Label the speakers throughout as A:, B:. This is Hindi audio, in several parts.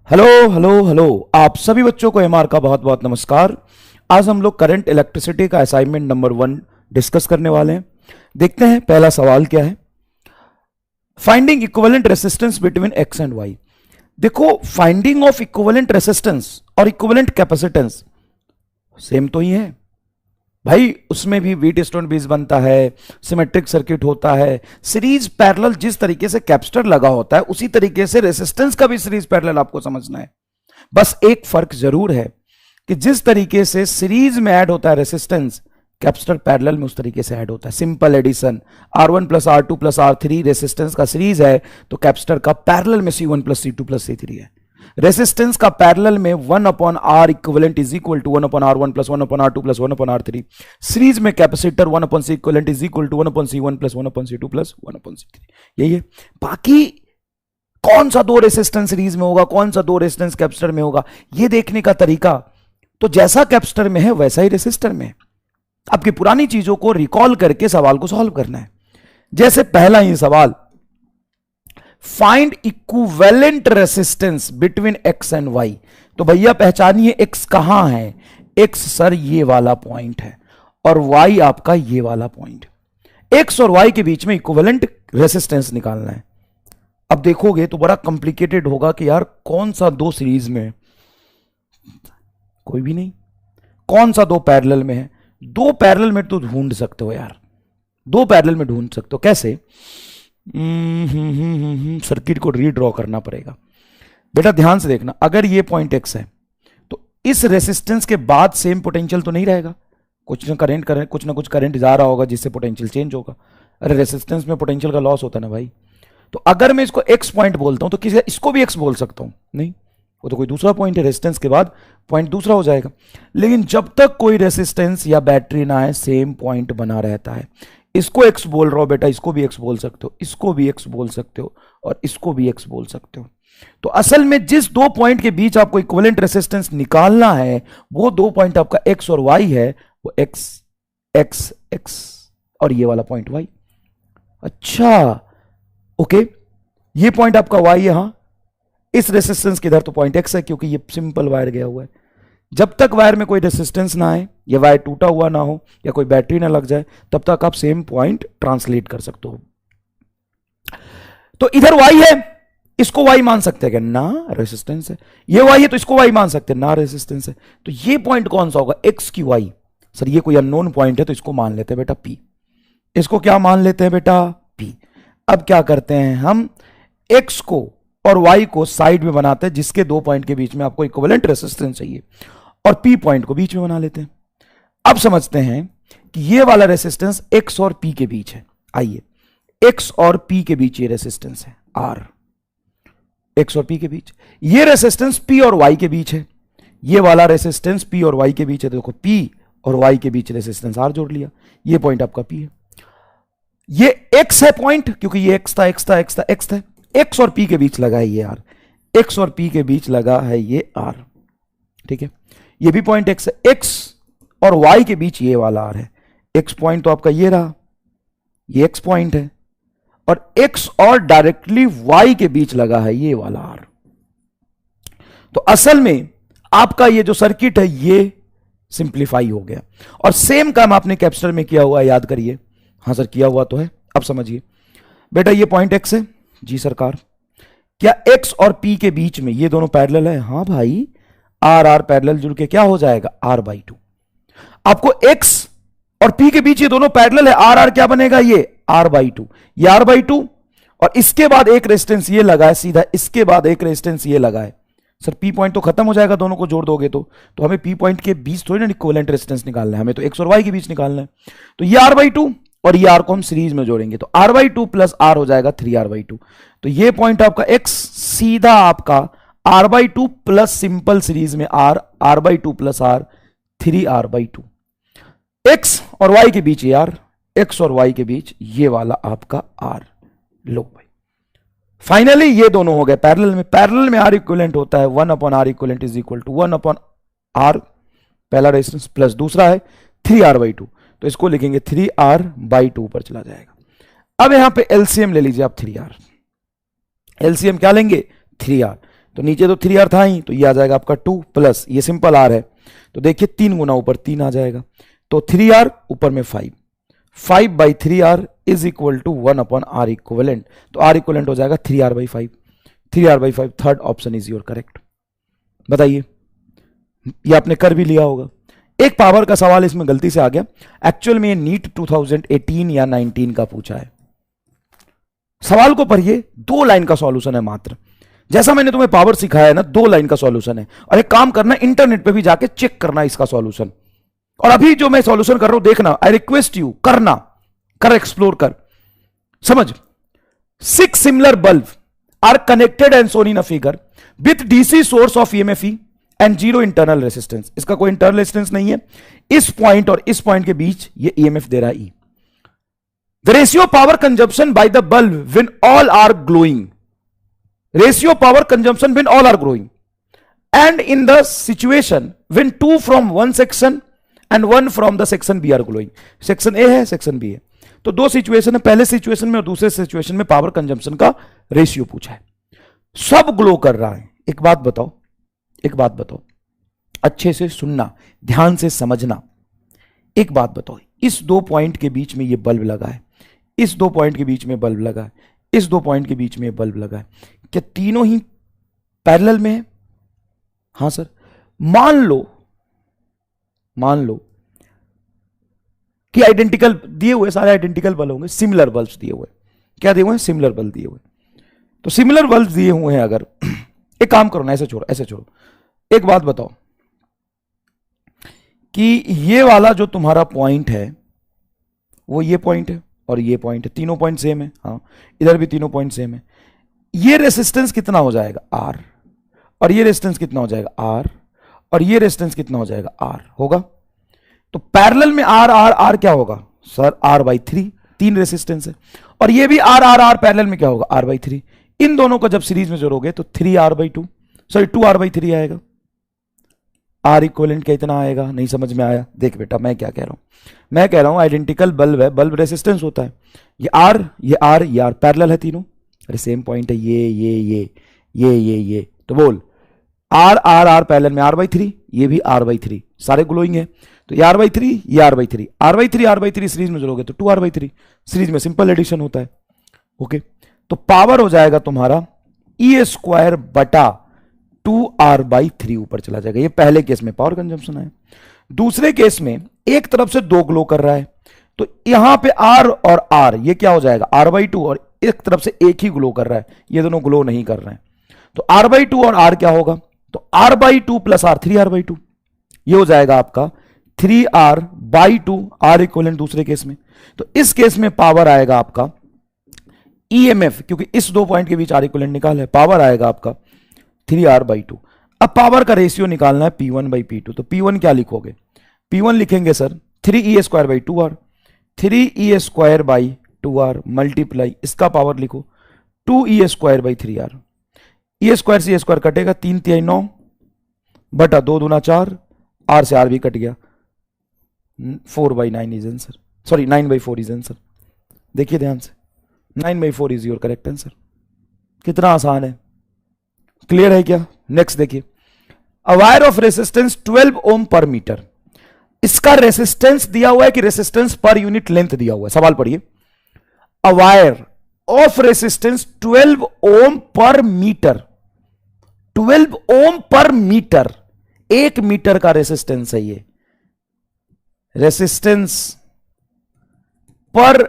A: Hello hello hello. आप सभी बच्चों को एमआर का बहुत बहुत नमस्कार। आज हम लोग करंट इलेक्ट्रिसिटी का असाइनमेंट नंबर 1 डिस्कस करने वाले हैं। देखते हैं पहला सवाल क्या है। Finding equivalent resistance between X and Y. देखो, फाइंडिंग ऑफ इक्विवेलेंट रेसिस्टेंस और इक्विवेलेंट कैपेसिटेंस सेम तो ही है भाई। उसमें भी व्हीटस्टोन ब्रिज बनता है, सिमेट्रिक सर्किट होता है, सीरीज पैरेलल। जिस तरीके से कैपेसिटर लगा होता है उसी तरीके से रेसिस्टेंस का भी सीरीज पैरेलल आपको समझना है। बस एक फर्क जरूर है कि जिस तरीके से सीरीज में ऐड होता है रेसिस्टेंस, कैपेसिटर पैरेलल में उस तरीके से ऐड होता है। Simple addition, R1 plus R2 plus R3 resistance का सीरीज है, तो कैपेसिटर का पैरेलल में C1 plus C2 plus C3 है। रेसिस्टेंस का पैरेलल में 1 upon R equivalent is equal to 1 upon R1 plus 1 upon R2 plus 1 upon R3। Series में capacitor 1 upon C equivalent is equal to 1 upon C1 plus 1 upon C2 plus 1 upon C3। यही है। बाकी कौन सा दो रेसिस्टेंस सीरीज में होगा, कौन सा दो रेसिस्टेंस कैपेसिटर में होगा, यह देखने का तरीका तो जैसा कैपेसिटर में है वैसा ही रेसिस्टर में है। आपकी पुरानी चीजों को रिकॉल करके सवाल को सॉल्व करना है। जैसे पहला ही सवाल, find equivalent resistance between X and Y. तो भैया पहचानिए एक्स कहां है। एक्स सर ये वाला पॉइंट है और वाई आपका ये वाला पॉइंट। एक्स और वाई के बीच में इक्विवेलेंट रेसिस्टेंस निकालना है। अब देखोगे तो बड़ा कॉम्प्लिकेटेड होगा कि यार कौन सा दो सीरीज में है, कोई भी नहीं। कौन सा दो पैरेलल में है, दो पैरेलल में तो ढूंढ सकते हो यार, दो पैरेलल में ढूंढ सकते हो। कैसे? सर्किट को रीड्रॉ करना पड़ेगा। बेटा ध्यान से देखना, अगर ये पॉइंट एक्स है तो इस रेसिस्टेंस के बाद सेम पोटेंशियल तो नहीं रहेगा। कुछ ना कुछ करंट जा रहा होगा जिससे पोटेंशियल चेंज होगा। अरे रेसिस्टेंस में पोटेंशियल का लॉस होता है ना भाई। तो अगर मैं इसको एक्स पॉइंट बोलता हूं तो किसी इसको भी एक्स बोल सकता हूं? नहीं, वो तो कोई दूसरा पॉइंट है। रेसिस्टेंस के बाद पॉइंट दूसरा हो जाएगा। लेकिन जब तक कोई रेसिस्टेंस या बैटरी ना है सेम पॉइंट बना रहता है। इसको एक्स बोल रहा हो बेटा, इसको भी एक्स बोल सकते हो, इसको भी एक्स बोल सकते हो और इसको भी एक्स बोल सकते हो। तो असल में जिस दो पॉइंट के बीच आपको इक्विवेलेंट रेसिस्टेंस निकालना है वो दो पॉइंट आपका एक्स और वाई है। वो एक्स एक्स एक्स और ये वाला पॉइंट वाई। अच्छा ओके, ये पॉइंट आपका वाई है। यहां इस रेसिस्टेंस के इधर तो पॉइंट एक्स है क्योंकि ये सिंपल वायर गया हुआ है। जब तक वायर में कोई रेसिस्टेंस ना आए या वायर टूटा हुआ ना हो या कोई बैटरी ना लग जाए तब तक आप सेम पॉइंट ट्रांसलेट कर सकते हो। तो इधर वाई है, इसको वाई मान सकते हैं क्या? ना, रेसिस्टेंस है। ये वाई है तो इसको वाई मान सकते हैं ना, रेसिस्टेंस है। तो ये पॉइंट कौन सा होगा? एक्स की वाई। सर ये कोई अननोन पॉइंट है तो इसको मान लेते हैं बेटा पी। इसको क्या मान लेते हैं बेटा? पी। अब क्या करते हैं हम, एक्स को और वाई को साइड में बनाते हैं जिसके दो पॉइंट के बीच में आपको इक्विवेलेंट रेसिस्टेंस चाहिए, और पी पॉइंट को बीच में बना लेते हैं। अब समझते हैं कि ये वाला रेसिस्टेंस एक्स और पी के बीच है। आइए, एक्स और पी के बीच ये रेसिस्टेंस है आर। एक्स और पी के बीच ये रेसिस्टेंस पी और वाई के बीच है। ये वाला रेसिस्टेंस पी और वाई के बीच है। तो देखो पी और वाई के बीच रेसिस्टेंस आर जोड़ लिया। ये पॉइंट आपका पी है। ये एक्स है पॉइंट क्योंकि ये एक्स था एक्स था एक्स था एक्स था। एक्स और पी के बीच लगा है ये आर। एक्स और पी के बीच लगा है ये आर। ठीक है, ये भी पॉइंट एक्स है। एक्स और वाई के बीच ये वाला आर है। एक्स पॉइंट तो आपका ये रहा, ये एक्स पॉइंट है, और एक्स और डायरेक्टली वाई के बीच लगा है ये वाला आर। तो असल में आपका ये जो सर्किट है ये सिंप्लीफाई हो गया। और सेम काम आपने कैपेसिटर में किया हुआ है, याद करिए। हाँ सर किया हुआ तो है। अब समझिए बेटा, ये पॉइंट एक्स है जी सरकार। क्या एक्स और पी के बीच में ये दोनों पैरेलल है? हाँ भाई, आर आर पैरेलल जुड़ के क्या हो जाएगा? R by two. आपको एक्स और पी के बीच ये दोनों पैरेलल है, आर आर क्या बनेगा? ये आर बाई टू। ये आर बाई टू और इसके बाद एक रेजिस्टेंस ये लगा है सीधा, इसके बाद एक रेजिस्टेंस ये लगा है। सर पी पॉइंट तो खत्म हो जाएगा दोनों को जोड़ दोगे तो हमें पी पॉइंट के बीच थोड़ी ना इक्विवेलेंट रेजिस्टेंस निकालना है, हमें तो एक्स और वाई के बीच निकालना है। तो ये आर बाई टू और ये आर को हम सीरीज में जोड़ेंगे तो R by two plus R हो जाएगा 3r बाई टू। तो ये पॉइंट आपका एक्स सीधा आपका R by two plus simple series में R by two plus R 3r by two. X और वाई के बीच ये आर, एक्स और वाई के बीच ये वाला आपका आर। लो भाई, फाइनली ये दोनों हो गए पैरेलल में। पैरेलल में आर इक्विवेलेंट होता है 1 upon R equivalent is equal to 1 upon R पहला रेजिस्टेंस प्लस दूसरा है 3r बाई टू। तो इसको लिखेंगे 3r बाई टू पर चला जाएगा। अब यहां पे एलसीएम ले लीजिए आप 3r। एलसीएम क्या लेंगे? 3r। तो नीचे तो 3R था ही, तो ये आ जाएगा आपका 2 प्लस ये सिंपल R है, तो देखिए 3 गुना ऊपर 3 आ जाएगा, तो 3R ऊपर में 5/3R is equal to 1/R equivalent, तो R इक्वलेंट हो जाएगा 3R/5, 3R/5, third option is your correct. बताइए, ये आपने कर भी लिया होगा। एक पावर का सवाल इसमें गलती से आ गया, एक्चुअल में ये नीट 2018 या 19 का पूछा है। सवाल को पढ़िए, 2 लाइन का सॉल्यूशन है मात्र, जैसा मैंने तुम्हें पावर सिखाया है ना, 2 लाइन का सॉल्यूशन है। और एक काम करना, इंटरनेट पे भी जाके चेक करना इसका सॉल्यूशन, और अभी जो मैं सॉल्यूशन कर रहा हूं देखना, आई रिक्वेस्ट यू करना, कर एक्सप्लोर कर, समझ। 6 similar bulb are connected and shown in a figure with DC source of EMF and 0 internal resistance. इसका कोई इंटरनल रेसिस्टेंस नहीं है, इस पॉइंट और इस पॉइंट के बीच ये ईएमएफ दे रहा है E। The ratio power consumption by the bulb when all are glowing, ratio power consumption when all are glowing, and in the situation when 2 from 1 section and 1 from the section B are glowing. Section A है, सेक्शन बी है, तो 2 सिचुएशन है, पहले सिचुएशन में और दूसरे सिचुएशन में पावर कंजम्पशन का रेशियो पूछा है। सब ग्लो कर रहा है। एक बात बताओ, एक बात बताओ, अच्छे से सुनना, ध्यान से समझना। एक बात बताओ, इस 2 पॉइंट के बीच में ये बल्ब लगा है, इस 2 पॉइंट के बीच में बल्ब लगा है, इस 2 पॉइंट के बीच में बल्ब लगा है, क्या तीनों ही पैरेलल में है? हां सर। मान लो कि आइडेंटिकल दिए हुए, सारे आइडेंटिकल बल्ब होंगे, सिमिलर बल्ब्स दिए हुए, क्या दिए हुए हैं? सिमिलर बल्ब दिए हुए। तो सिमिलर बल्ब दिए हुए हैं अगर, एक काम करो ना, ऐसे छोड़ो, ऐसे छोड़ो, एक बात बताओ कि ये वाला जो तुम्हारा पॉइंट है वो ये पॉइंट है और ये पॉइंट है, तीनों पॉइंट सेम है, हाँ इधर भी तीनों पॉइंट सेम है। ये रेसिस्टेंस कितना हो जाएगा? R, और ये रेजिस्टेंस कितना हो जाएगा? R, और ये रेजिस्टेंस कितना हो जाएगा? R होगा। तो पैरेलल में R R R क्या होगा सर? R/3, 3 रेजिस्टेंस है, और ये भी R R R पैरेलल में क्या होगा? R/3। इन दोनों को जब सीरीज में जोड़ोगे तो 3R/2, सॉरी 2R/3 आएगा। R इक्विवेलेंट कितना आएगा? नहीं समझ में आया? देख बेटा मैं क्या कह रहा हूं, मैं कह रहा हूं आइडेंटिकल बल्ब है, बल्ब रेजिस्टेंस होता है, ये R, ये R, ये R पैरेलल है तीनों, अरे सेम पॉइंट है, ये, तो बोल R R R पैरेलल में R/3, ये भी R/3, सारे ग्लोइंग है, तो ये R/3, ये R/3, R/3 सीरीज में जोड़ोगे तो 2R/3, सीरीज में सिंपल एडिशन होता है। ओके, तो पावर हो जाएगा तुम्हारा E² बटा 2R/3 ऊपर चला जाएगा। ये पहले केस में पावर कंजम्पशन है। दूसरे केस में एक तरफ से 2 ग्लो कर रहा है, तो यहां पे R और R ये क्या हो जाएगा? R/2, और एक तरफ से एक ही ग्लो कर रहा है, ये दोनों ग्लो नहीं कर रहे हैं, तो R/2 और R क्या होगा? तो R/2 प्लस R, 3R/2, ये हो जाएगा आपका 3R/2, R इक्विवेलेंट दूसरे केस में। तो इस केस में पावर आएगा आपका EMF, क्योंकि इस 2 पॉइंट के बीच R इक्विवेलेंट निकाल है, पावर आएगा आपका 3R/2। अब पावर का रेशियो निकालना है P1/P2, तो P1 क्या लिखोगे? P1 लिखेंगे सर 3E²/2R, 3E²/2R मल्टीप्लाई इसका पावर लिखो 2E²/3R, E² से E² कटेगा, 3 तिहाई 9 बटा 2 दूना 4, R से R भी कट गया, 4/9 is answer, sorry 9/4 is answer. देखिए ध्यान से, 9/4 इज योर करेक्ट आंसर। कितना आसान है, क्लियर है क्या? नेक्स्ट देखिए, a wire of resistance 12 ohm per metre, इसका रेसिस्टेंस दिया हुआ है कि रेसिस्टेंस पर यूनिट लेंथ दिया हुआ है? सवाल पढ़िए, a wire of resistance 12 ohm per metre, 12 ohm per metre, 1 metre का रेसिस्टेंस है ये, रेसिस्टेंस पर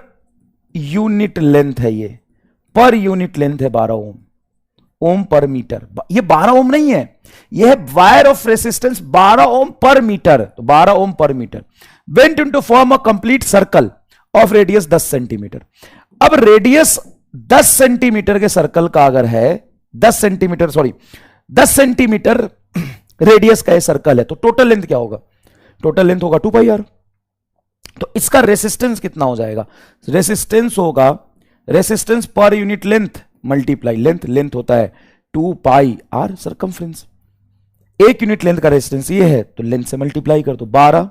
A: यूनिट लेंथ है, ये पर यूनिट लेंथ है 12 ओम, ओम पर मीटर। ये 12 ओम नहीं है, यह है wire of resistance 12 ohm per metre, तो 12 ohm per metre went into form a complete circle of radius 10 centimetre. अब रेडियस 10 सेंटीमीटर के सर्कल का अगर है 10 सेंटीमीटर, सॉरी 10 सेंटीमीटर रेडियस का ये सर्कल है, तो टोटल लेंथ क्या होगा? टोटल लेंथ होगा 2πr। तो इसका रेसिस्टेंस कितना हो जाएगा? रेसिस्टेंस होगा resistance per unit length multiply length, length होता है 2πr सर्कमफ्रेंस। 1 यूनिट लेंथ का रेसिस्टेंस ये है, तो लेंथ से मल्टीप्लाई कर दो, 12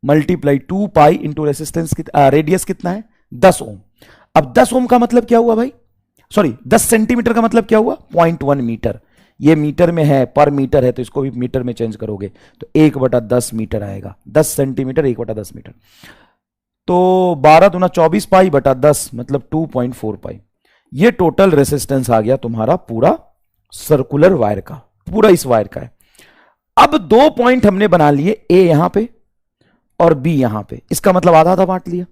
A: मल्टीप्लाई 2π इंटू रेसिस्टेंस रेडियस कितना है? 10 ओम। अब 10 ओम का मतलब क्या हुआ भाई? सॉरी 10 सेंटीमीटर का मतलब क्या हुआ? 0.1 मीटर। ये मीटर में है, पर मीटर है, तो इसको भी मीटर में चेंज करोगे तो 1/10 मीटर आएगा, 10 सेंटीमीटर 1/10 मीटर। तो 12 दूना 24 पाई बटा 10 मतलब 2.4 पाई। ये टोटल रेसिस्टेंस आ गया तुम्हारा पूरा सर्कुलर वायर का, पूरा इस वायर का है। अब 2 पॉइंट हमने बना लिए, ए यहां पे और बी यहां पे, इसका मतलब आधा आधा बांट लिया।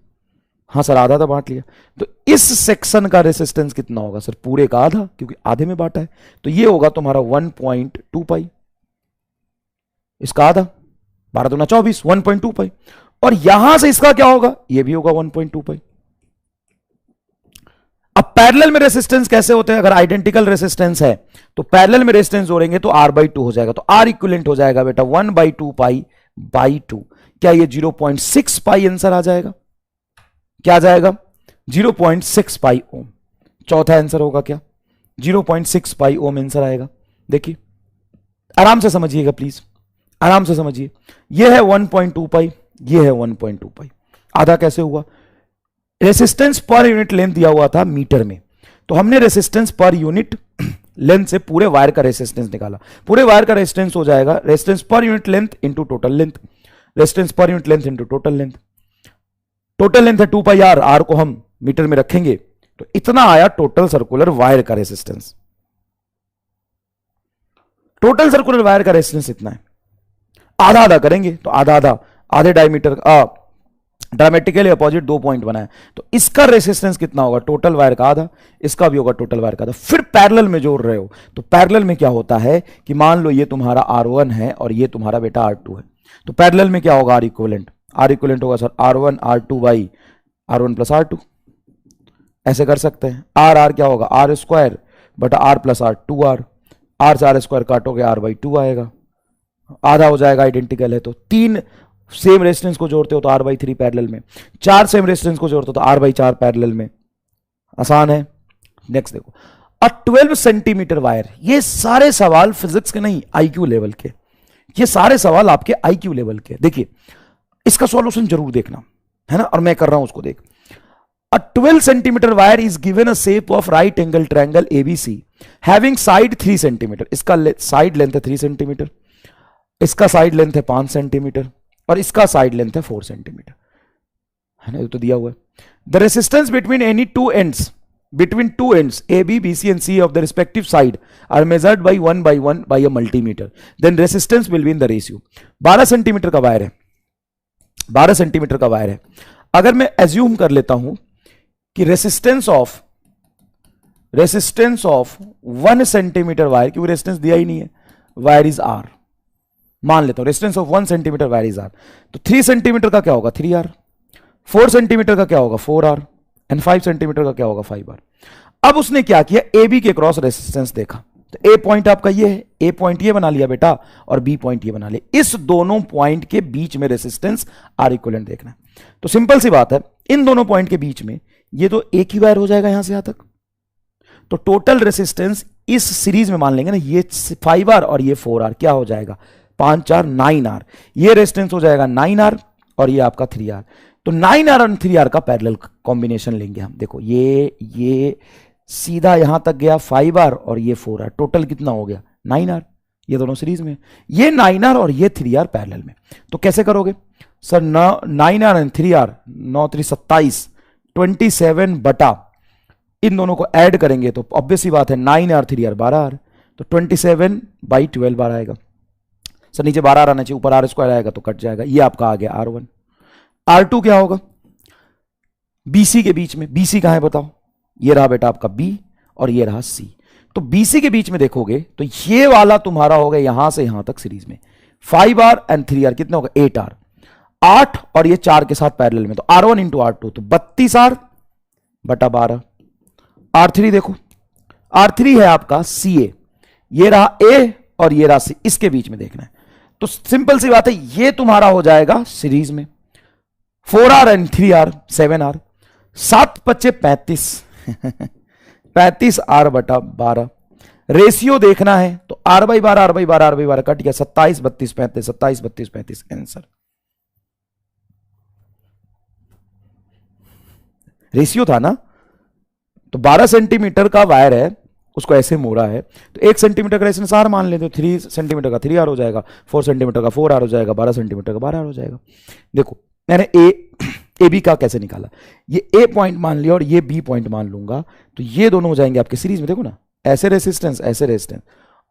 A: हाँ सर आधा आधा बांट लिया, तो इस सेक्शन का रेसिस्टेंस कितना होगा सर? पूरे का आधा, क्योंकि आधे में बांटा है, तो ये होगा तुम्हारा 1.2 पाई, इसका आधा, 12 दूना 24, 1.2 पाई। और यहां से इसका क्या होगा? ये भी होगा 1.2 पाई। अब पैरेलल में रेसिस्टेंस कैसे होते हैं? अगर आइडेंटिकल रेसिस्टेंस है तो पैरेलल में रेसिस्टेंस जोड़ेंगे तो R/2 हो जाएगा, तो R इक्विवेलेंट हो जाएगा बेटा 1/2 पाई बाई 2। क्या ये 0.6 पाई आंसर आ जाएगा? क्या आ जाएगा? 0.6 पाई ओम। चौथा आंसर होगा क्या? 0.6 पाई ओम आंसर आएगा। देखिए आराम से समझिएगा प्लीज, आराम से समझिए। यह है 1.2 पाई, यह है 1.2 पाई। आधा कैसे हुआ? रेसिस्टेंस पर यूनिट लेंथ दिया हुआ था मीटर में, तो हमने रेसिस्टेंस पर यूनिट लेंथ से पूरे वायर का रेसिस्टेंस निकाला। पूरे वायर का रेसिस्टेंस हो जाएगा resistance per unit length into total length, resistance per unit length into total length. Total length है 2 पाई आर, आर को हम मीटर में रखेंगे तो इतना आया टोटल सर्कुलर वायर का रेसिस्टेंस। टोटल सर्कुलर वायर का रेसिस्टेंस इतना है। आधा आधा करेंगे तो आधा आधा, आधे डायमीटर ड्रामेटिकली अपोजिट 2 पॉइंट बनाए, तो इसका रेसिस्टेंस कितना होगा? टोटल वायर का आधा, इसका भी होगा टोटल वायर का आधा। फिर पैरेलल में जोड़ रहे हो तो पैरेलल में क्या होता है कि मान लो ये तुम्हारा R1 है और ये तुम्हारा बेटा R2 है, तो पैरेलल में क्या होगा? R equivalent. R इक्विवेलेंट होगा sir R1 R2 by R1 plus R2, ऐसे कर सकते हैं। R क्या होगा? R स्क्वायर बटा R plus R 2R, R से R स्क्वायर काटोगे R/2 आएगा, आधा हो जाएगा, आइडेंटिकल है तो। 3 सेम रेजिस्टेंस को जोड़ते हो तो R/3 पैरेलल में, 4 सेम रेजिस्टेंस को जोड़ते हो तो R/4 पैरेलल में। आसान है। नेक्स्ट देखो, 12 सेंटीमीटर वायर। ये सारे सवाल फिजिक्स के नहीं, IQ लेवल के, ये सारे सवाल आपके IQ लेवल के। देखिए इसका सॉल्यूशन जरूर देखना है ना, और मैं कर रहा हूं उसको देख। A 12 centimeter wire is given a shape of right angle triangle ABC having side 3 centimeter। इसका साइड लेंथ है 3 सेंटीमीटर, इसका साइड लेंथ है 5 सेंटीमीटर और इसका साइड लेंथ है 4 सेंटीमीटर, है ना, ये तो दिया हुआ है। The resistance between any two ends AB, BC and C of the respective side are measured by 1 by a multimeter. Then resistance will be in the ratio। 12 centimetre का वायर है, 12 सेंटीमीटर का वायर है। अगर मैं एज्यूम कर लेता हूं कि रेसिस्टेंस ऑफ 1 सेंटीमीटर वायर, क्योंकि रेसिस्टेंस दिया ही नहीं है, वायर इज R, मान लेता हूं resistance of 1 centimetre wire is R, तो 3 सेंटीमीटर का क्या होगा? 3R, 4 सेंटीमीटर का क्या होगा? 4R एंड 5 सेंटीमीटर का क्या होगा? 5R। अब उसने क्या किया? AB के क्रॉस रेसिस्टेंस देखा, तो A पॉइंट आपका ये है, A पॉइंट ये बना लिया बेटा और B पॉइंट ये बना लिया। इस दोनों पॉइंट के बीच में रेसिस्टेंस R इक्विवेलेंट देखना है। तो सिंपल सी बात है, इन दोनों पॉइंट के बीच में ये तो एक ही वायर हो जाएगा यहां से यहां तक, तो टोटल रेसिस्टेंस इस सीरीज में मान लेंगे ना, ये 5R और ये 4R, क्या हो जाएगा? 5R 9R। ये रेसिस्टेंस हो जाएगा 9R और ये आपका 3R, तो 9R और 3R का पैरेलल कॉम्बिनेशन लेंगे हम। देखो ये सीधा यहां तक गया 5R और ये 4R, टोटल कितना हो गया? 9R। ये दोनों सीरीज में, ये 9R और ये 3R पैरेलल में। तो कैसे करोगे सर? 9R एंड 3R, 9 3 27, 27 बटा इन दोनों को ऐड करेंगे तो ऑब्वियस सी बात है 9R 3R 12R, तो 27/12 आएगा। सर नीचे 12R आना चाहिए, ऊपर R स्क्वायर आएगा तो कट जाएगा। ये आपका आ गया R1। R2 क्या होगा? BC के बीच में, BC कहां है बताओ? ये रहा बेटा आपका B और ये रहा C, तो BC के बीच में देखोगे तो ये वाला तुम्हारा होगा यहां से यहां तक सीरीज में 5R एंड 3R, कितना होगा? 8R, 8 और ये 4 के साथ पैरेलल में, तो R1 इंटू R2, तो 32R बटा 12। R3 देखो, R3 है आपका CA, ये रहा A और ये रहा C, इसके बीच में देखना है। तो सिंपल सी बात है, ये तुम्हारा हो जाएगा सीरीज में 4R and 3R 7R, 7 25 35 35R बटा 12। रेशियो देखना है तो R/12 R/12 R/12 कट गया, 27 32 35, 27 32 35 आंसर। रेशियो था ना, तो 12 सेंटीमीटर का वायर है उसको ऐसे मोड़ा है, तो 1 सेंटीमीटर का रेजिस्टेंस आर मान लेते, 3 सेंटीमीटर का 3 आर हो जाएगा, 4 सेंटीमीटर का 4 आर हो जाएगा, 12 सेंटीमीटर का 12 आर हो जाएगा। देखो मैंने ए बी का कैसे निकाला, ये ए पॉइंट मान लिया और ये बी पॉइंट मान लूंगा, तो ये दोनों हो जाएंगे आपके सीरीज में। देखो ना, ऐसे रेसिस्टेंस ऐसे रेसिस्टेंस,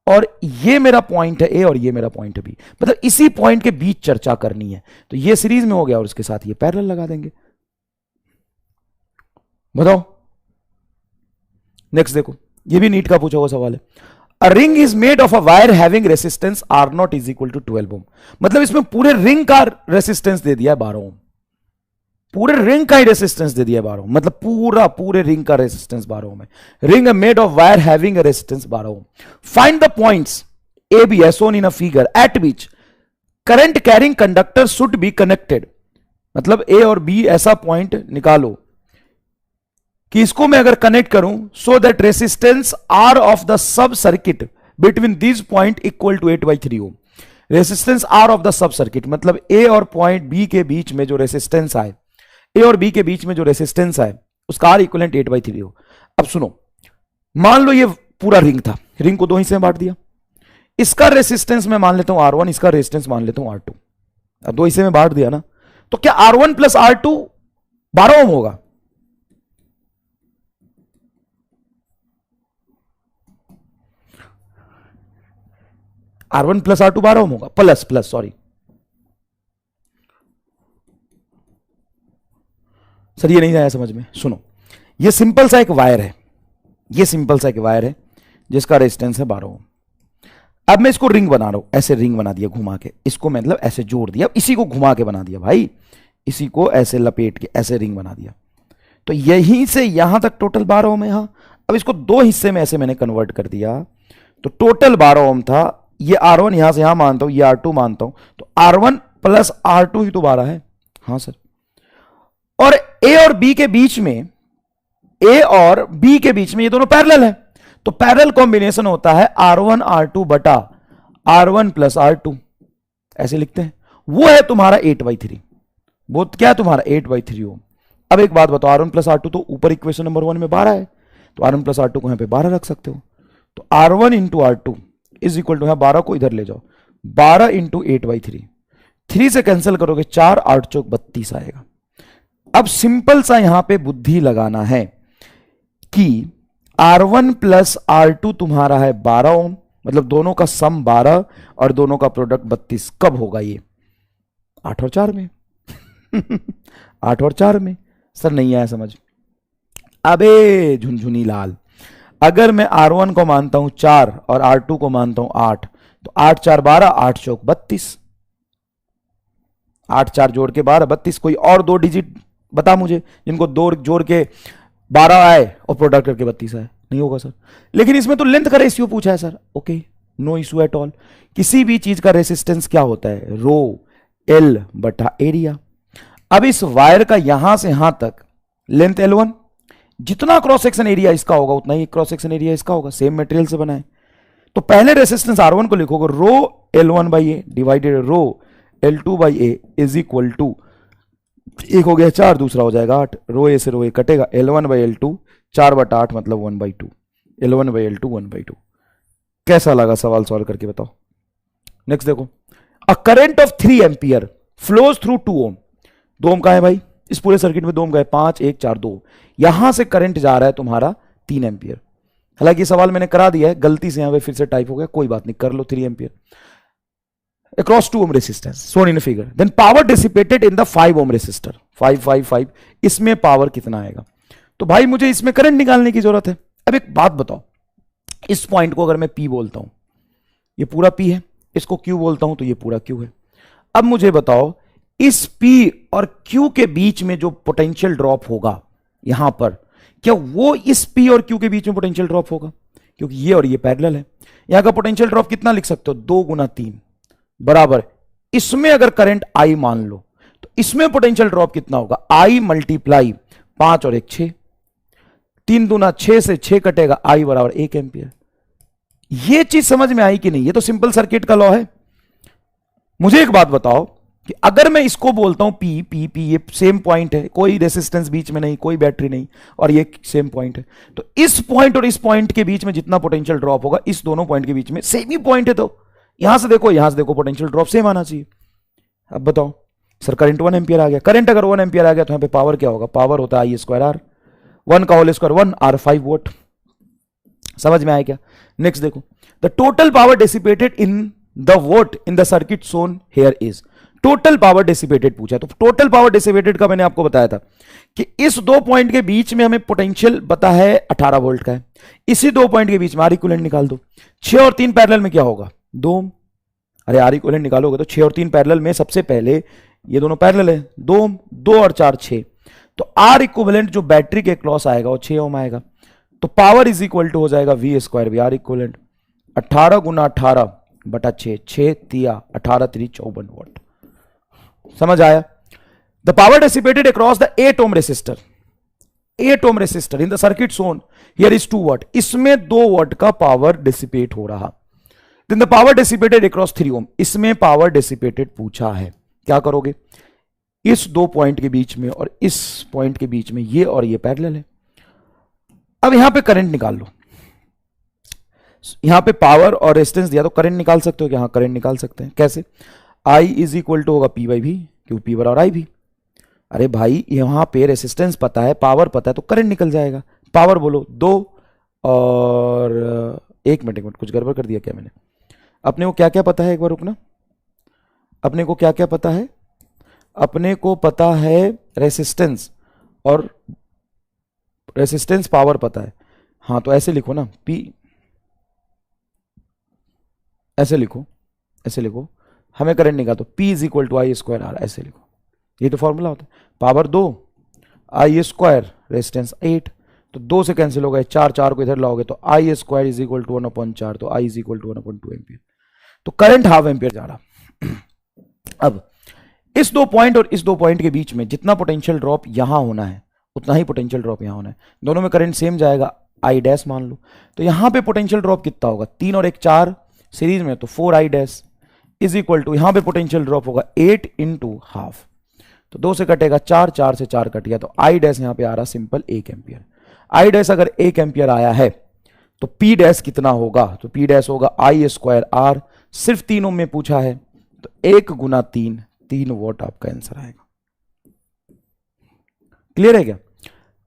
A: और ये मेरा पॉइंट है ए और ये मेरा पॉइंट है बी, मतलब इसी पॉइंट के बीच चर्चा करनी है, तो ये सीरीज में हो गया और उसके साथ ये पैरेलल लगा देंगे। बताओ नेक्स्ट देखो, ये भी नीट का पूछा हुआ सवाल है। A ring is made of a wire having resistance R naught is equal to 12 ohm. मतलब इसमें पूरे रिंग का रेसिस्टेंस दे दिया है 12 ओम, पूरे रिंग का ही रेसिस्टेंस दे दिया 12 ओम, मतलब पूरे रिंग का रेसिस्टेंस 12 ओम है। Ring made of wire having a resistance 12 ohm. Find the points A B as shown in a figure at which current carrying conductor should be connected. मतलब ए और बी ऐसा पॉइंट निकालो कि इसको मैं अगर कनेक्ट करूं so that resistance R of the sub circuit between this point equal to 8/3 ohm. Resistance R of the sub circuit मतलब ए और पॉइंट बी के बीच में जो रेसिस्टेंस आए, ए और बी के बीच में जो रेसिस्टेंस आए उसका आर इक्वलेंट 8/3 हो। अब सुनो, मान लो ये पूरा रिंग था, रिंग को 2 हिस्से में बांट दिया, इसका रेसिस्टेंस मैं मान लेता हूं R1, इसका रेसिस्टेंस मान लेता हूं R2। अब 2 हिस्से में बांट दिया ना, तो क्या R1 प्लस R2 12 ओम होगा? R1 प्लस R2 12 ओम होगा, प्लस सॉरी सर ये नहीं आया समझ में। सुनो, ये सिंपल सा एक वायर है, ये सिंपल सा एक वायर है जिसका रेजिस्टेंस है 12 ओम। अब मैं इसको रिंग बना रहा हूं, ऐसे रिंग बना दिया घुमा के, इसको मतलब ऐसे जोड़ दिया, इसी को घुमा के बना दिया भाई, इसी को ऐसे लपेट के ऐसे रिंग बना दिया, तो यहीं से यहां तक टोटल 12 ओम है। यहां अब इसको 2 हिस्से में ऐसे मैंने कन्वर्ट कर दिया, तो टोटल 12 ओम था। ये R1 यहां से यहां मानता हूं, ये R2 मानता हूं, तो R1 प्लस R2 ही तो 12 है। हाँ सर, और ए और बी के बीच में, ए और बी के बीच में ये दोनों पैरेलल है, तो पैरेलल कॉम्बिनेशन होता है R1 R2 बटा R1 प्लस R2, ऐसे लिखते हैं। वो है तुम्हारा 8/3, वो क्या है तुम्हारा 8/3 ओम। अब एक बात बताओ, R1 प्लस R2 तो ऊपर इक्वेशन नंबर 1 में 12 है, तो R1 प्लस R2 को यहां पे 12 रख सकते हो, तो R1 into R2 is equal to, 12 को इधर ले जाओ, 12 इंटू 8/3, 3 से कैंसिल करोगे 4, 8 चौक 32 आएगा। अब सिंपल सा यहां पे बुद्धि लगाना है कि R1 प्लस R2 तुम्हारा है 12 ओम, मतलब दोनों का सम 12 और दोनों का प्रोडक्ट 32। कब होगा ये? 8 और 4 में 8 और 4 में। सर नहीं आया समझ? अबे झुनझुनी लाल, अगर मैं R1 को मानता हूं 4 और R2 को मानता हूं 8, तो 8 4 12, 8 चौक 32, 8 4 जोड़ के 12 32। कोई और 2 डिजिट बता मुझे जिनको 2 जोड़ के 12 आए और प्रोडक्ट करके 32 आए। नहीं होगा सर, लेकिन इसमें तो लेंथ का रेशियो पूछा है sir. Okay, no issue at all. किसी भी चीज का रेसिस्टेंस क्या होता है? रो एल बटा एरिया। अब इस वायर का यहां से यहां तक लेंथ L1, जितना क्रॉस सेक्शन एरिया इसका होगा उतना ही क्रॉस सेक्शन एरिया इसका होगा, सेम मटेरियल से बना है। तो पहले रेसिस्टेंस R1 को लिखोगे rho L1 by A divided rho L2 by A is equal to, एक हो गया 4, दूसरा हो जाएगा 8, रो ए से रो ए कटेगा, L1 बाई L2 4 बटा 8 मतलब 1/2, L1 बाई L2 1/2। कैसा लगा सवाल सॉल्व करके बताओ। नेक्स्ट देखो, अ current of 3 ampere flows through 2 ओम। 2 ओम का है भाई, इस पूरे सर्किट में 2 ओम का है, 5 1 4 2, यहां से करंट जा रहा है तुम्हारा 3 एम्पियर। हालांकि सवाल मैंने करा दिया है, गलती से यहां पे फिर से टाइप हो गया, कोई बात नहीं, कर लो 3 ampere across 2 ohm resistance shown in a figure, then power dissipated in the 5 ohm resistor 555, इसमें पावर कितना आएगा? तो भाई मुझे इसमें करंट निकालने की जरूरत है। अब एक बात बताओ, इस पॉइंट को अगर मैं P बोलता हूं, ये पूरा P है, इसको Q बोलता हूं तो ये पूरा Q है। अब मुझे बताओ, इस P और Q के बीच में जो पोटेंशियल ड्रॉप होगा यहां पर, क्या वो इस P और Q के बीच में पोटेंशियल ड्रॉप होगा? क्योंकि ये और ये पैरेलल है। यहां का पोटेंशियल ड्रॉप कितना लिख सकते हो? 2 गुना 3 बराबर, इसमें अगर करंट I मान लो तो इसमें पोटेंशियल ड्रॉप कितना होगा? I मल्टीप्लाई 5 और 1 6, 3 दूना 6 से 6 कटेगा, I बराबर 1 एम्पियर। ये चीज समझ में आई कि नहीं? ये तो सिंपल सर्किट का लॉ है। मुझे एक बात बताओ कि अगर मैं इसको बोलता हूं पी पी पी, ये सेम पॉइंट है, कोई रेसिस्टेंस बीच में नहीं, कोई बैटरी नहीं, और ये सेम पॉइंट है, तो इस पॉइंट और इस पॉइंट के बीच में जितना पोटेंशियल ड्रॉप होगा इस दोनों पॉइंट के बीच में सेम ही पॉइंट है, तो यहां से देखो पोटेंशियल ड्रॉप सेम आना चाहिए। अब बताओ सर करंट 1 एम्पियर आ गया, करंट अगर 1 एम्पियर आ गया तो यहां पे पावर क्या होगा, पावर होता है आई स्क्वायर आर, 1 का होल स्क्वायर 1 आर 5 वोट। समझ में आया क्या? नेक्स्ट देखो, the total power dissipated in the vote in the circuit Son here is, total power dissipated पूछा, तो टोटल पावर डिसिपेटेड का मैंने आपको बताया था कि इस दो पॉइंट के बीच में हमें पोटेंशियल पता है 18 वोल्ट का है, इसी दो पॉइंट के बीच में आर इक्विवेलेंट निकाल दो, 6 और 3 पैरेलल में क्या होगा 2, अरे आर इक्विवेलेंट निकालोगे तो 6 और 3 पैरेलल में सबसे पहले ये दोनों पैरेलल है, 2 और 4 6, तो आर इक्विवेलेंट जो बैटरी के क्रॉस आएगा वो 6 ओम आएगा, तो पावर इज इक्वल टू हो जाएगा V square V R equivalent 18 गुना 18 बटा 6, 6 तिया 18 3 54 वोल्ट। समझ आया? The power dissipated across the 8 ohm resistor, 8 ohm resistor in the circuit shown here is 2 watt, इसमें 2 वाट का पावर डिसिपेट हो रहा। Then the power dissipated across 3 ohm, इसमें पावर डिसिपेटेड पूछा है, क्या करोगे, इस दो पॉइंट के बीच में और इस पॉइंट के बीच में ये और ये पैरेलल है। अब यहां पे करंट निकाल लो, यहां पे पावर और रेजिस्टेंस दिया तो करंट निकाल सकते हो क्या? हाँ करंट निकाल सकते हैं, कैसे? I इज इक्वल टू होगा पी बाई भी, क्यों पी बराबर आई भी। अरे भाई यहां पे रेसिस्टेंस पता है, पावर पता है, तो करंट निकल जाएगा। पावर बोलो 2 और 1 मिनट कुछ गड़बड़ कर दिया क्या मैंने? अपने को क्या क्या पता है, एक बार रुकना, अपने को क्या क्या पता है? अपने को पता है रेसिस्टेंस, और रेसिस्टेंस पावर पता है। हाँ तो ऐसे लिखो ना, पी ऐसे लिखो, ऐसे लिखो, हमें करंट निकाल तो P is equal to I square R, ऐसे लिखो, ये तो फॉर्मूला होता है। पावर 2 आई स्क्वायर रेजिस्टेंस 8, तो 2 से कैंसिल हो गए, 4 को इधर लाओगे तो आई स्क्वायर इज इक्वल टू 1/4, तो I is equal to 1/2 ampere, तो करंट हाफ एम्पियर जा रहा। अब इस दो पॉइंट और इस दो पॉइंट के बीच में जितना पोटेंशियल ड्रॉप यहां होना है उतना ही पोटेंशियल ड्रॉप यहां होना है, दोनों में करंट सेम जाएगा, आई डैश मान लो, तो यहां पे पोटेंशियल ड्रॉप कितना होगा, 3 और 1 4 सीरीज में, तो 4 I dash is equal to, यहां पे पोटेंशियल ड्रॉप होगा 8 इंटू हाफ, तो 2 से कटेगा 4, 4 से 4 कट गया, तो आई डैश यहां पे आ रहा सिंपल 1 एम्पियर। आई डैश अगर 1 एम्पियर आया है तो पी डैश कितना होगा, तो पी डैश होगा आई स्क्वायर आर, सिर्फ 3 ओम में पूछा है तो 1 गुना 3 वोट आपका आंसर आएगा। क्लियर है क्या?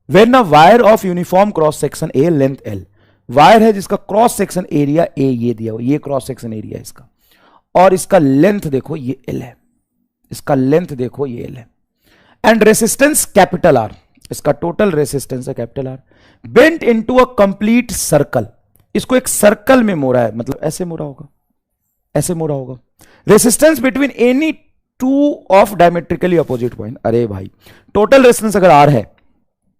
A: When a wire of uniform cross section A length L, wire है जिसका क्रॉस सेक्शन एरिया ए ये दिया हो, ये क्रॉस सेक्शन एरिया इसका, और इसका लेंथ देखो ये एल है, इसका लेंथ देखो ये एल है, एंड रेसिस्टेंस कैपिटल आर, इसका टोटल रेसिस्टेंस है capital R, bent into a complete circle, इसको एक सर्कल में मोड़ा है, मतलब ऐसे मोड़ा होगा, ऐसे मोड़ा होगा, resistance between any two of diametrically opposite point. अरे भाई टोटल रेजिस्टेंस अगर आर है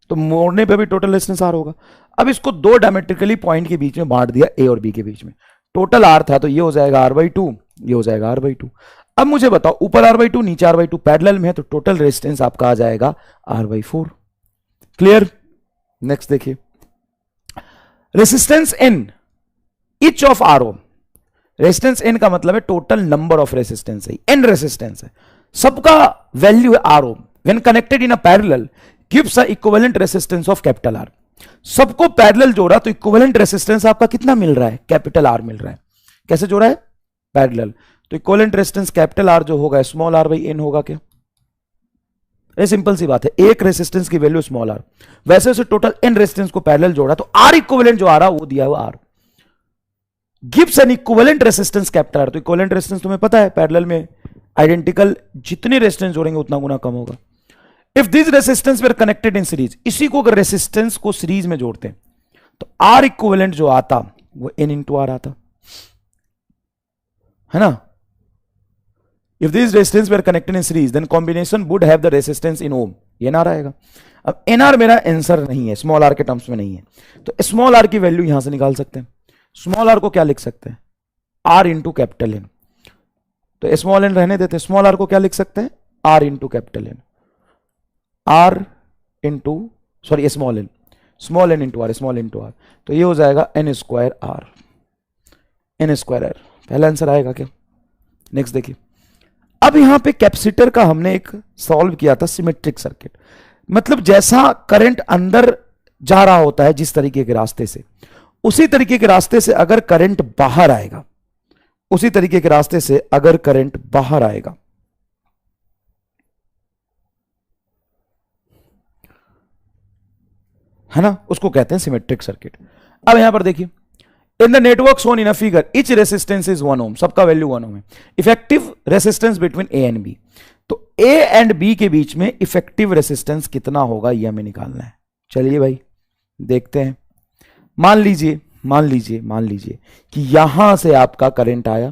A: तो मोड़ने पे भी टोटल रेजिस्टेंस आर होगा। अब इसको दो डायमेट्रिकली पॉइंट के बीच में बांट दिया, ए और बी के बीच में, टोटल आर था तो ये हो जाएगा r/2, ये हो जाएगा r/2। अब मुझे बताओ ऊपर r/2 नीचे r/2 पैरेलल में है, तो टोटल रेजिस्टेंस आपका आ जाएगा r/4। क्लियर? नेक्स्ट देखिए, resistance n each of r ohm, resistance n का मतलब है टोटल नंबर ऑफ रेजिस्टेंस है, n रेजिस्टेंस है, सबका वैल्यू है r ohm, when connected in a parallel gives a equivalent resistance of capital R. सबको पैरेलल जोड़ा तो इक्विवेलेंट रेजिस्टेंस आपका कितना मिल रहा है, कैपिटल आर मिल रहा है। कैसे जोड़ा है? पैरेलल, तो इक्विवेलेंट रेजिस्टेंस कैपिटल आर जो होगा स्मॉल r बाई n होगा क्या? ये सिंपल सी बात है, एक रेजिस्टेंस की वैल्यू स्मॉल r, वैसे उसे टोटल n रेजिस्टेंस को पैरेलल जोड़ा तो r इक्विवेलेंट जो आ रहा वो दिया हुआ r gives an equivalent resistance capital R. तो इक्विवेलेंट रेजिस्टेंस तुम्हें पता है पैरेलल में आइडेंटिकल जितने रेजिस्टेंस जोड़ेंगे उतना गुना कम होगा। If this resistance were connected in series, इसी को अगर रेजिस्टेंस को सीरीज में जोड़ते हैं तो आर इक्विवेलेंट जो आता वो n इंटू आर आता है ना। If this resistance were connected in series then combination would have the resistance in ohm, ये एनआर आएगा। अब एनआर मेरा आंसर नहीं है, स्मॉल आर के टर्म्स में नहीं है, तो स्मॉल आर की वैल्यू यहां से निकाल सकते हैं। स्मॉल आर को क्या लिख सकते हैं, आर इंटू कैपिटल एन, तो स्मॉल एन रहने देते हैं, स्मॉल आर को क्या लिख सकते हैं, R into capital N, R into sorry small N into R, small into R, तो ये हो जाएगा N square R, N square R, पहला आंसर आएगा क्या। नेक्स्ट देखिए, अब यहां पे कैपेसिटर का हमने एक सॉल्व किया था सिमेट्रिक सर्किट, मतलब जैसा करंट अंदर जा रहा होता है जिस तरीके के रास्ते से, उसी तरीके के रास्ते से अगर करंट बाहर आएगा, उसी तरीके के रास्ते से अगर करंट बाहर आएगा, है ना, उसको कहते हैं सिमेट्रिक सर्किट। अब यहां पर देखिए, in the network shown in a figure each resistance is 1 ohm, सबका वैल्यू 1 ओम है। Effective resistance between A and B, तो ए एंड बी के बीच में इफेक्टिव रेसिस्टेंस कितना होगा ये हमें निकालना है। चलिए भाई देखते हैं। मान लीजिए कि यहां से आपका करंट आया,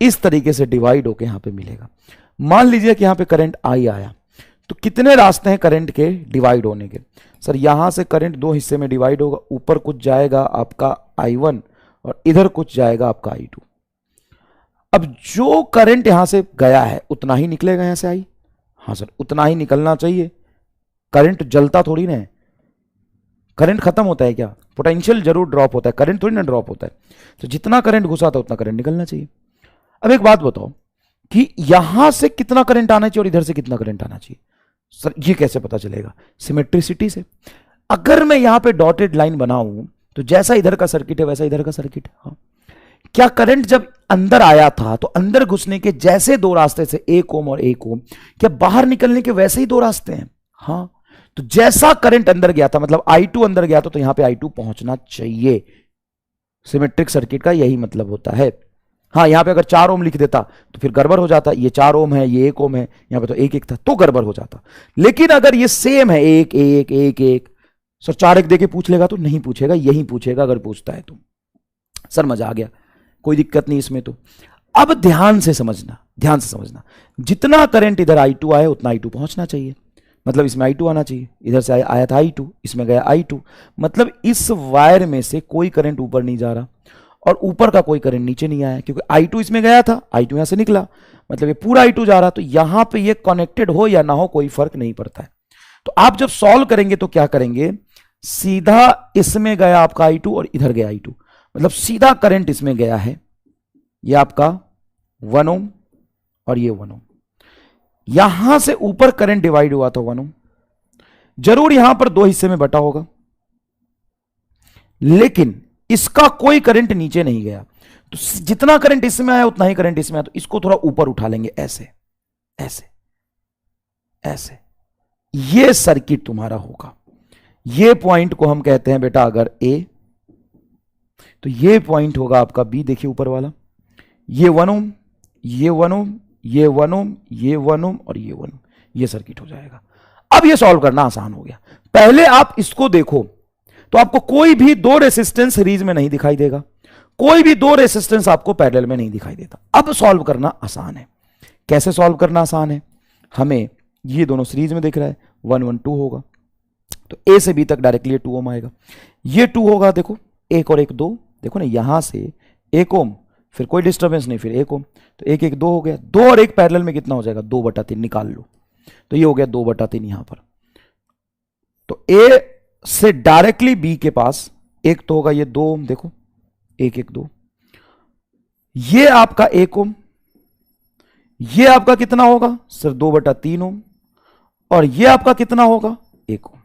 A: इस तरीके से डिवाइड होकर यहां पे मिलेगा। मान लीजिए कि यहां पे करंट आई आया, तो कितने रास्ते हैं करंट के डिवाइड होने के? सर यहां से करंट दो हिस्से में डिवाइड होगा, ऊपर कुछ जाएगा आपका I1 और इधर कुछ जाएगा आपका I2। अब जो करंट यहां से गया है उतना ही निकलेगा यहां से आई। हाँ सर उतना ही निकलना चाहिए, करंट जलता थोड़ी ना है, करंट खत्म होता है क्या? पोटेंशियल जरूर ड्रॉप होता है, करंट थोड़ी ना ड्रॉप होता है। तो जितना करंट घुसा था उतना करंट निकलना चाहिए। अब एक बात बताओ कि यहां से कितना करंट आना चाहिए और इधर से कितना करंट आना चाहिए? सर ये कैसे पता चलेगा? सिमेट्रिसिटी से। अगर मैं यहां पे डॉटेड लाइन बनाऊं तो जैसा इधर का सर्किट है वैसा इधर का सर्किट है। हाँ। क्या करंट जब अंदर आया था तो अंदर घुसने के जैसे दो रास्ते से 1 ओम और 1 ओम, क्या बाहर निकलने के वैसे ही दो रास्ते हैं? हाँ। तो जैसा करंट अंदर गया था, मतलब I2 अंदर गया था, तो यहां पे I2 पहुंचना चाहिए। सिमेट्रिक सर्किट का यही मतलब होता है। हाँ यहां पे अगर 4 ओम लिख देता तो फिर गड़बड़ हो जाता, ये 4 ओम है ये 1 ओम है, यहां पे तो 1 था तो गड़बड़ हो जाता। लेकिन अगर ये सेम है 1 1 1 1, सर 4 1 देके पूछ लेगा तो नहीं पूछेगा, यही पूछेगा अगर पूछता है तो। सर मजा आ गया, कोई दिक्कत नहीं इसमें। तो अब ध्यान से समझना, जितना करंट इधर I2 आया उतना I2 पहुंचना चाहिए, मतलब इसमें I2 आना चाहिए। इधर से आया था I2, इसमें गया I2, मतलब इस वायर में से कोई करंट ऊपर नहीं जा रहा और ऊपर का कोई करंट नीचे नहीं आया, क्योंकि I2 इसमें गया था, I2 यहां से निकला, मतलब ये पूरा I2 जा रहा। तो यहां पे ये कनेक्टेड हो या ना हो कोई फर्क नहीं पड़ता है। तो आप जब सॉल्व करेंगे तो क्या करेंगे, सीधा इसमें गया आपका I2 और इधर गया I2, मतलब सीधा करंट इसमें गया है, ये आपका 1 ओम और ये 1 ओम। यहां से ऊपर करंट डिवाइड हुआ था 1 ओम, जरूर यहां पर दो हिस्से में बटा होगा, लेकिन इसका कोई करंट नीचे नहीं गया। तो जितना करंट इसमें आया उतना ही करंट इसमें आया, तो इसको थोड़ा ऊपर उठा लेंगे, ऐसे ऐसे ऐसे। ये सर्किट तुम्हारा होगा। ये पॉइंट को हम कहते हैं बेटा अगर A, तो ये पॉइंट होगा आपका B। देखिए ऊपर वाला, ये 1 ओम, ये 1 ओम, ये 1 ओम, ये 1 ओम और ये 1 ओम, ये सर्किट हो जाएगा। अब ये सॉल्व करना आसान हो गया। पहले आप इसको देखो तो आपको कोई भी दो रेसिस्टेंस सीरीज में नहीं दिखाई देगा, कोई भी दो रेसिस्टेंस आपको पैरेलल में नहीं दिखाई देता। अब सॉल्व करना आसान है। कैसे सॉल्व करना आसान है? हमें ये दोनों सीरीज में दिख रहा है, 1 1 2 होगा, तो A से B तक डायरेक्टली 2 ओम आएगा, ये 2 होगा, देखो 1 और 1 2, देखो ना यहां से 1 ओम, फिर कोई डिस्टर्बेंस नहीं, फिर 1 ओम, तो 1 1 2 हो गया। 2 और 1 पैरेलल में कितना हो जाएगा? 2/3 निकाल लो, तो ये हो गया 2/3 यहां पर। तो A से डायरेक्टली B के पास एक तो होगा ये 2 ओम, देखो 1 1 2, ये आपका 1 ओम, ये आपका कितना होगा सर? 2/3 ओम, और ये आपका कितना होगा? 1 ओम।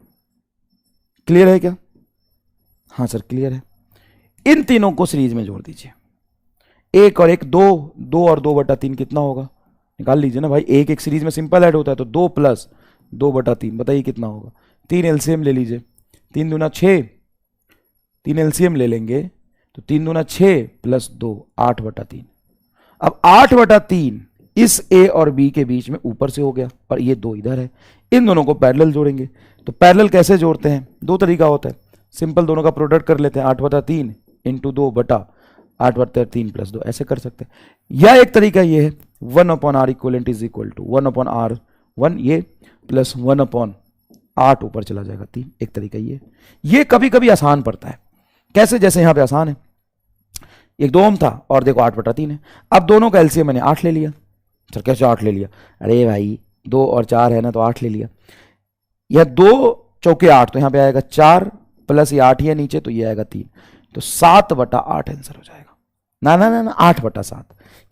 A: क्लियर है क्या? हाँ सर क्लियर है। इन तीनों को सीरीज में जोड़ दीजिए, 1 और 1 2, 2 और 2/3 कितना होगा? निकाल लीजिए ना भाई, 1 1 सीरीज में सिंपल ऐड होता है, तो 2 प्लस 2/3, बताइए कितना होगा? 3 एलसीएम ले लीजिए, 3 दूना 6, 3 एलसीएम ले लेंगे तो 3 दूना 6 प्लस 2 8/3। अब 8/3 इस A और B के बीच में ऊपर से हो गया और ये 2 इधर है। इन दोनों को पैरेलल जोड़ेंगे, तो पैरेलल कैसे जोड़ते हैं? दो तरीका होता है, सिंपल दोनों का प्रोडक्ट कर लेते हैं, 8/3 इंटू 2/8/3 प्लस 2, ऐसे कर सकते हैं। या एक तरीका ये है 1/R equivalent is equal to 1/R1 ये प्लस 1/8 ऊपर चला जाएगा 3, एक तरीका ये कभी कभी आसान पड़ता है। कैसे? जैसे यहां पे आसान है, एक 2 ओम था और देखो 8/3 है। अब दोनों का एलसीएम मैंने 8 ले लिया। सर कैसे 8 ले लिया? अरे भाई 2 और 4 है ना, तो 8 ले लिया। यह 2 चौके 8, तो यहां पे आएगा 4 प्लस ये 8 ही है नीचे, तो ये आएगा 3, तो 7/8 आंसर हो जाएगा। ना 8/7,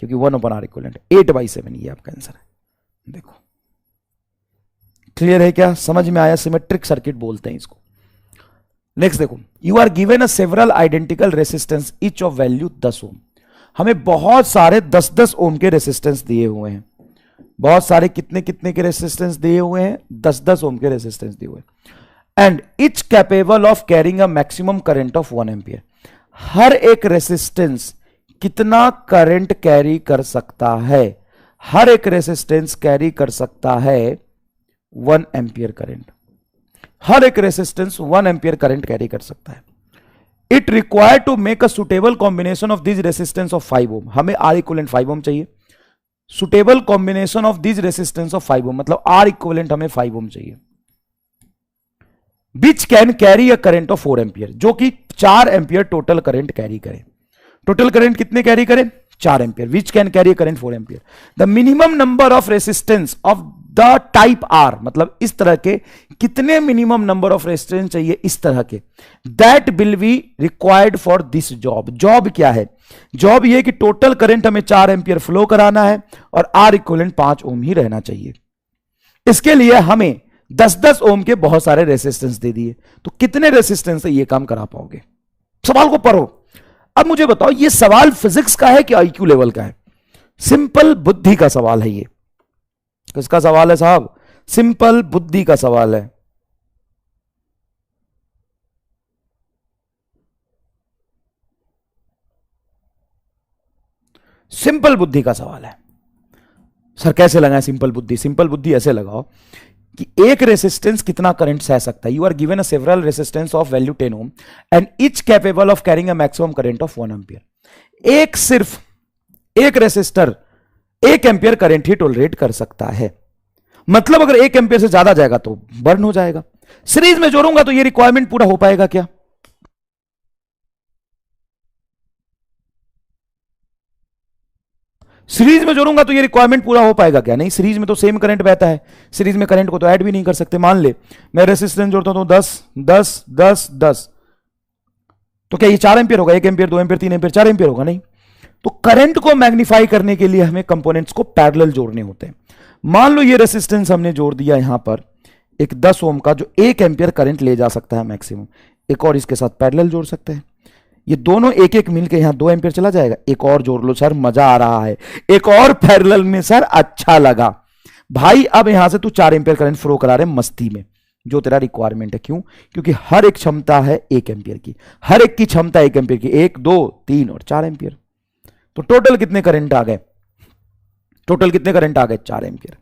A: क्योंकि 1/R इक्विवेलेंट 8/7 ये आपका आंसर है। देखो क्लियर है क्या, समझ में आया, सिमेट्रिक सर्किट बोलते हैं इसको। नेक्स्ट देखो, you are given a several identical resistance each of value 10 ohm. हमें बहुत सारे 10-10 ओम के रेसिस्टेंस दिए हुए हैं, बहुत सारे कितने कितने के रेसिस्टेंस दिए हुए हैं, 10-10 ओम के रेसिस्टेंस दिए हुए हैं। And each capable of carrying a maximum current of 1 ampere. हर एक रेसिस्टेंस कितना करंट कैरी कर सकता है, हर एक रेसिस्टेंस कैरी कर सकता है 1 एम्पियर करंट, हर एक रेसिस्टेंस 1 एम्पियर करंट कैरी कर सकता है। It require to make a suitable combination of this resistance of 5 ohm. हमें आर इक्विवेलेंट 5 ओम चाहिए, suitable combination of this resistance of 5 ohm मतलब आर इक्विवेलेंट हमें 5 ओम चाहिए, which can carry a current of 4 ampere, जो कि 4 एम्पियर टोटल करंट कैरी करे। टोटल करंट कितने कैरी करे, 4 ampere, which can carry a current 4 ampere. The minimum number of resistance of the type R, मतलब इस तरह के कितने मिनिमम नंबर ऑफ रेजिस्टेंस चाहिए इस तरह के, that will be required for this job. Job क्या है, जॉब ये कि टोटल करंट हमें 4 एम्पियर फ्लो कराना है और आर इक्विवेलेंट 5 ओम ही रहना चाहिए। इसके लिए हमें 10-10 ओम के बहुत सारे रेसिस्टेंस दे दिए, तो कितने रेसिस्टेंस से ये काम करा पाओगे। सवाल को पढ़ो। अब मुझे बताओ ये सवाल फिजिक्स का है कि आईक्यू लेवल का है। सिंपल बुद्धि का सवाल है, ये किसका सवाल है साहब, सिंपल बुद्धि का सवाल है। सिंपल बुद्धि का सवाल है। सर कैसे लगाएं सिंपल बुद्धि, सिंपल बुद्धि ऐसे लगाओ कि एक रेसिस्टेंस कितना करंट सह सकता है। You are given a several resistance of value 10 ohm and each capable of carrying a maximum current of 1 ampere. एक सिर्फ एक रेसिस्टर 1 एम्पियर करंट ही टॉलरेट कर सकता है, मतलब अगर 1 एम्पियर से ज्यादा जाएगा तो बर्न हो जाएगा। सीरीज में जोड़ूंगा तो ये रिक्वायरमेंट पूरा हो पाएगा क्या, सीरीज में जोड़ूंगा तो ये रिक्वायरमेंट पूरा हो पाएगा क्या, नहीं। सीरीज में तो सेम करंट बहता है, सीरीज में करंट को तो ऐड भी नहीं कर सकते। मान ले मैं रेसिस्टेंस जोड़ता हूं 10, तो क्या ये 4 एम्पियर होगा, 1 एम्पियर 2 एम्पियर 3 एम्पियर 4 एम्पियर होगा, नहीं। तो करंट को मैग्नीफाई करने के लिए हमें कंपोनेंट्स को पैरेलल जोड़ने होते हैं। मान लो ये रेसिस्टेंस हमने जोड़ दिया यहां पर एक 10 ओम का जो 1 एम्पियर करंट ले जा सकता है मैक्सिमम, एक और इसके साथ पैरेलल जोड़ सकते हैं। ये दोनों एक एक मिलके यहां 2 एम्पियर चला जाएगा। एक और जोड़ लो सर, मजा आ रहा है, एक और पैरेलल में सर अच्छा लगा भाई। अब यहां से तू 4 एम्पियर करंट फ्लो करा रहे मस्ती में, जो तेरा रिक्वायरमेंट है। क्यों, क्योंकि हर एक क्षमता है 1 एम्पियर की, हर एक की क्षमता 1 एम्पियर की, 1 2 3 और 4 एम्पियर। तो टोटल कितने करंट आ गए, टोटल कितने करंट आ गए, 4 एम्पियर।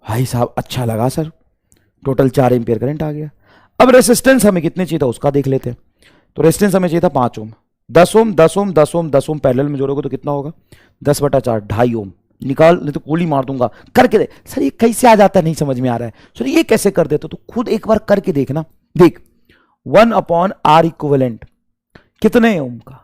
A: भाई साहब अच्छा लगा सर, टोटल 4 एम्पियर करंट आ गया। अब रेसिस्टेंस हमें कितने चाहिए था उसका देख लेते हैं। तो रेजिस्टेंस हमें चाहिए था 5 ओम, 10 ओम 10 ओम 10 ओम 10 ओम पैरेलल में जोड़ोगे तो कितना होगा 10/4, 2.5 ओम। निकाल, नहीं तो गोली मार दूंगा, करके दे। सर ये कैसे आ जाता है, नहीं समझ में आ रहा है सर, ये कैसे कर देते, तो खुद एक बार करके देखना। देख 1/R इक्विवेलेंट कितने ओम का,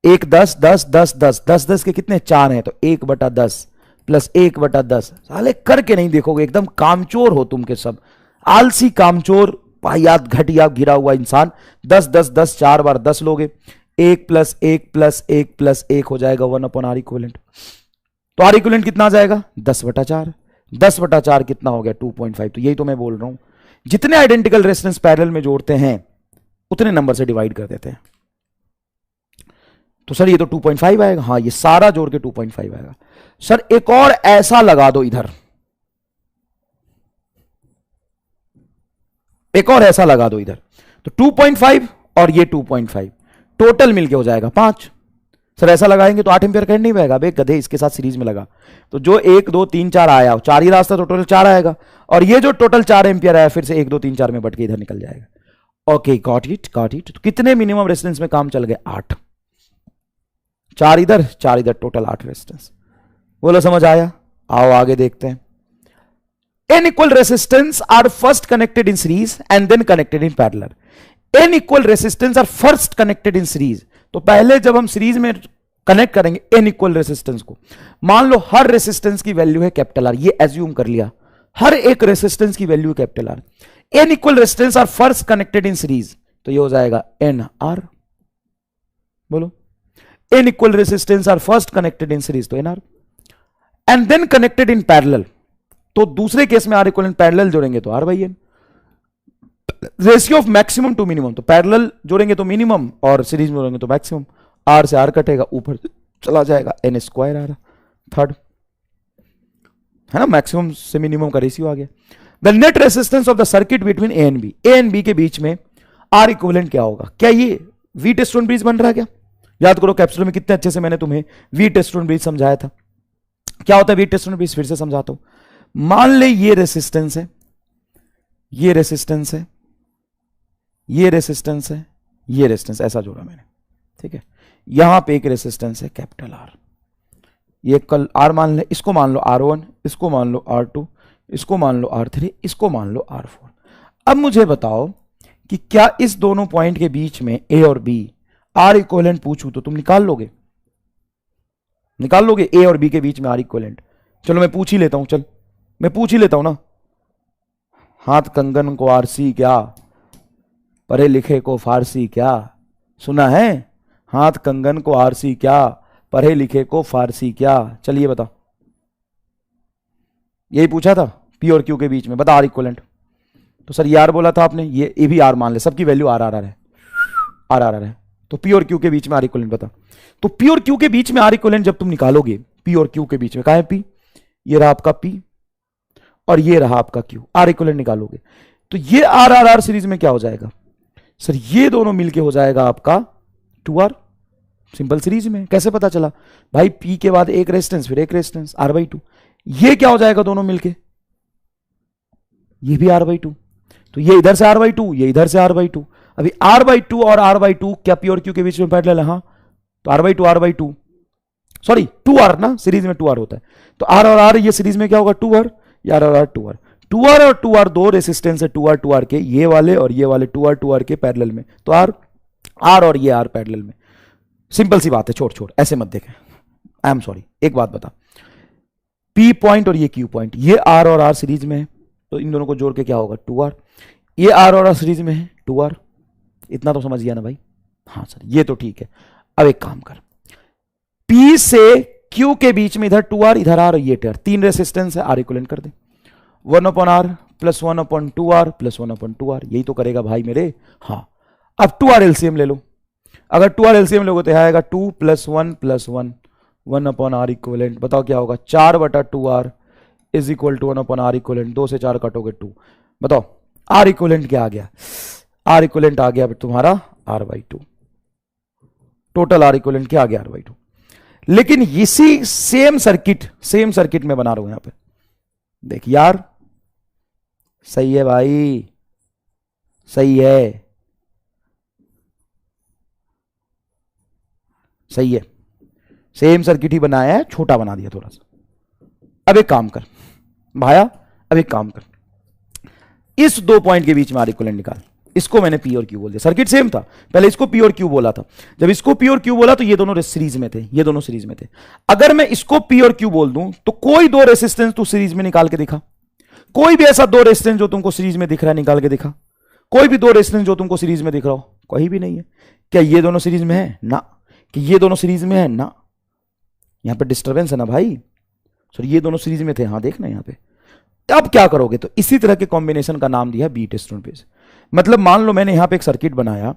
A: 1 10 10 10 10 10 10 के कितने 4 हैं, तो 1/10 प्लस 1/10। साले करके नहीं देखोगे, एकदम कामचोर हो तुम के सब, आलसी कामचोर पायात घटिया गिरा हुआ इंसान। 10 10 10 4 बार 10 लोगे, 1 + 1 + 1 + 1 हो जाएगा 1/R इक्विवेलेंट। तो R इक्विवेलेंट कितना आ जाएगा 10/4, 10/4 कितना हो गया 2.5। तो यही तो मैं बोल रहा हूं, जितने आइडेंटिकल रेजिस्टेंस पैरेलल में जोड़ते हैं उतने नंबर से डिवाइड कर देते हैं। तो सर ये तो 2.5 आएगा, हाँ ये सारा जोड़ के 2.5 आएगा। सर एक और ऐसा लगा दो इधर, एक और ऐसा लगा दो इधर, तो 2.5 और ये 2.5 टोटल मिलके हो जाएगा 5। सर ऐसा लगाएंगे तो 8 एम्पियर करंट नहीं बहेगा, बे गधे, इसके साथ सीरीज में लगा तो जो 1 2 3 4 आया 4 ही रास्ता, तो टोटल 4 आएगा। और ये जो टोटल 4 एम्पियर आया फिर से 1 2 3 4 में बट के इधर निकल जाएगा। Okay got it got it. तो कितने मिनिमम रेजिस्टेंस में काम चल गए 8, 4 इधर 4 इधर, टोटल 8 रेजिस्टेंस। बोलो समझ आया, आओ आगे देखते हैं। N equal resistance are first connected in series and then connected in parallel. N equal resistance are first connected in series. तो पहले जब हम सीरीज में कनेक्ट करेंगे N equal रेसिस्टेंस को, मान लो हर रेसिस्टेंस की वैल्यू है कैपिटल R, ये एज्यूम कर लिया हर एक रेसिस्टेंस की वैल्यू है capital R। N equal resistance R first connected in series, तो ये हो जाएगा NR। बोलो n equal resistance R first connected in series, तो nr, and then connected in parallel, तो दूसरे केस में आर इक्वल इन पैरेलल जोड़ेंगे तो r by N. Ratio of maximum to minimum, तो पैरेलल जोड़ेंगे तो मिनिमम और सीरीज में जोड़ेंगे तो मैक्सिमम, r से r कटेगा, ऊपर चला जाएगा, n स्क्वायर आ रहा, थर्ड है ना, मैक्सिमम से मिनिमम का रेशियो आ गया। The net resistance of the circuit between A and B, A and B के बीच में आर इक्विवेलेंट क्या होगा? क्या ये वी टेस्टोन ब्रिज बन रहा है क्या? याद करो कैप्सूल में कितने अच्छे से मैंने तुम्हें वी टेस्टोन ब्रिज समझाया था। क्या होता है वी टेस्टोन ब्रिज? फिर से समझाता हूं। मान ले ये रेसिस्टेंस है, ये रेसिस्टेंस है, ये रेसिस्टेंस है, ये रेसिस्टेंस, ऐसा जोड़ा मैंने, ठीक है। यहां पे एक रेसिस्टेंस है कैपिटल आर, ये कल आर मान ले, इसको मान लो R1, इसको मान लो R2, इसको मान लो R3, इसको मान लो R4। अब मुझे बताओ कि क्या इस दोनों पॉइंट के बीच में ए और बी आर इक्विवेलेंट पूछूं तो तुम निकाल लोगे? निकाल लोगे ए और बी के बीच में आर इक्विवेलेंट? चलो मैं पूछ ही लेता हूं, चल मैं पूछ ही लेता हूं ना। हाथ कंगन को आरसी क्या, पढ़े लिखे को फारसी क्या, सुना है? हाथ कंगन को आरसी क्या, पढ़े लिखे को फारसी क्या। चलिए बता, यही पूछा था पी और क्यू के बीच में, बता आर इक्विवेलेंट। तो सर ये आर बोला था आपने, ये भी आर मान ले, सबकी वैल्यू आर आर आर है, आर आर आर है। तो पी और क्यू के बीच में आर इक्विवेलेंट बता। तो पी और क्यू के बीच में आर इक्विवेलेंट जब तुम निकालोगे, पी और क्यू के बीच में, कहां है पी? ये रहा आपका पी और ये रहा आपका क्यू, आर इक्विवेलेंट निकालोगे तो ये आर आर आर सीरीज में क्या हो जाएगा? सर ये दोनों मिलके हो जाएगा आपका 2R, सिंपल सीरीज में। कैसे पता चला भाई? P के बाद एक रेजिस्टेंस, फिर एक रेजिस्टेंस, R/2। ये क्या हो जाएगा दोनों मिलके? ये भी R/2। तो ये इधर से R/2, ये इधर से R/2। अभी R/2 और R/2 क्या P और Q के बीच में पैरेलल है? हाँ, तो R/2 सॉरी 2R ना, सीरीज में 2R होता है। तो R और R ये सीरीज में क्या होगा? 2R, या R और R 2R। 2R और 2R दो रेसिस्टेंस है 2R 2R के, ये वाले और ये वाले 2R 2R के पैरेलल में, तो R और ये R पैरेलल में। सिंपल सी बात है, छोड़ ऐसे मत देखें, आई एम सॉरी। एक बात बता, P पॉइंट और ये Q पॉइंट, ये R और R सीरीज में है, तो इन दोनों को जोड़ के क्या होगा? 2R। ये R और R सीरीज में है 2R, इतना तो समझ गया ना भाई? हाँ सर, ये तो ठीक है। अब एक काम कर, P से Q के बीच में इधर 2R, इधर R, ये टेर, तीन रेसिस्टेंस है, R इक्विवेलेंट कर दे। 1/R plus 1/2R plus 1/2R, यही तो करेगा भाई मेरे। हाँ, अब 2R एलसीएम ले लो। अगर 2R एलसीएम लोगे तो यह आएगा 2 + 1 + 1, 1/R इक्विवेलेंट। बताओ क्या होगा? 4/2R is equal to 1/R equivalent. 2 से 4 कटोगे 2। बताओ R इक्विवेलेंट क्या आ गया? R इक्विवेलेंट आ गया तुम्हारा R/2। टोटल R इक्विवेलेंट क्या आ गया? R/2। लेकिन इसी सेम सर्किट में बना रहा हूं यहां पे। देख यार, सही है भाई, सही है, सही है। सेम सर्किट ही बनाया है, छोटा बना दिया थोड़ा सा। अब एक काम कर भाया, अब एक काम कर, इस दो पॉइंट के बीच में आर इक्विवेलेंट निकाल। इसको मैंने पी और क्यू बोल दिया, सर्किट सेम था, पहले इसको पी और क्यू बोला था। जब इसको पी और क्यू बोला तो ये दोनों सीरीज में थे, ये दोनों सीरीज में थे। अगर मैं इसको पी और क्यू बोल दूं तो कोई दो रेसिस्टेंस तू सीरीज में निकाल के दिखा। कोई भी ऐसा दो रेजिस्टेंस जो तुमको सीरीज में दिख रहा है निकाल के दिखा। कोई भी दो रेजिस्टेंस जो तुमको सीरीज में दिख रहा हो, कोई भी नहीं है। क्या ये दोनों सीरीज में है? ना। कि ये दोनों सीरीज में है? ना। यहां पे डिस्टर्बेंस है ना भाई। सर ये दोनों सीरीज में थे, हाँ देखना यहां पे। अब क्या करोगे? तो इसी तरह के कॉम्बिनेशन का नाम दिया बी टेस्टोन ब्रिज। मतलब मान लो मैंने यहां पे एक सर्किट बनाया,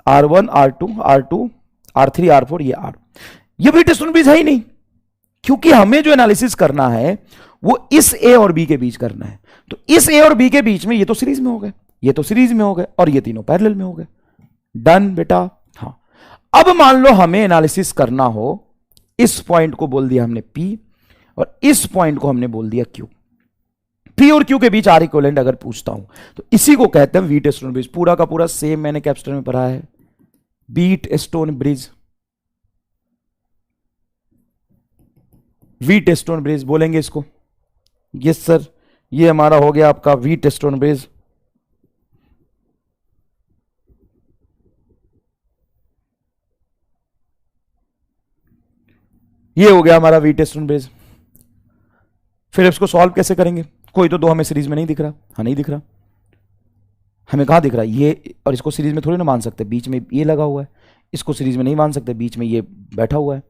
A: R1 R2 R3 R4, ये R, ये बी टेस्टोन ब्रिज है ही नहीं, क्योंकि हमें जो एनालिसिस करना है वो इस ए और बी के बीच करना है। तो इस ए और बी के बीच में ये तो सीरीज में हो गए, ये तो सीरीज में हो गए, और ये तीनों पैरेलल में हो गए। डन बेटा। हाँ, अब मान लो हमें एनालिसिस करना हो, इस पॉइंट को बोल दिया हमने P और इस पॉइंट को हमने बोल दिया Q। P और Q के बीच आर इक्विवेलेंट अगर पूछता हूं तो इसी को कहते हैं वी टेस्टोन ब्रिज। पूरा का पूरा सेम मैंने कैप्स्टन में पढ़ा है, बी टेस्टोन ब्रिज। वी टेस्टोन ब्रिज बोलेंगे इसको। यस सर, ये हमारा हो गया आपका वी टेस्टोन ब्रिज। ये हो गया हमारा वी टेस्टोन ब्रिज। फिर इसको सॉल्व कैसे करेंगे? कोई तो दो हमें सीरीज में नहीं दिख रहा। हाँ नहीं दिख रहा, हमें कहां दिख रहा है? ये और इसको सीरीज में थोड़ी ना मान सकते, बीच में ये लगा हुआ है, इसको सीरीज में नहीं मान सकते, बीच में ये बैठा हुआ है।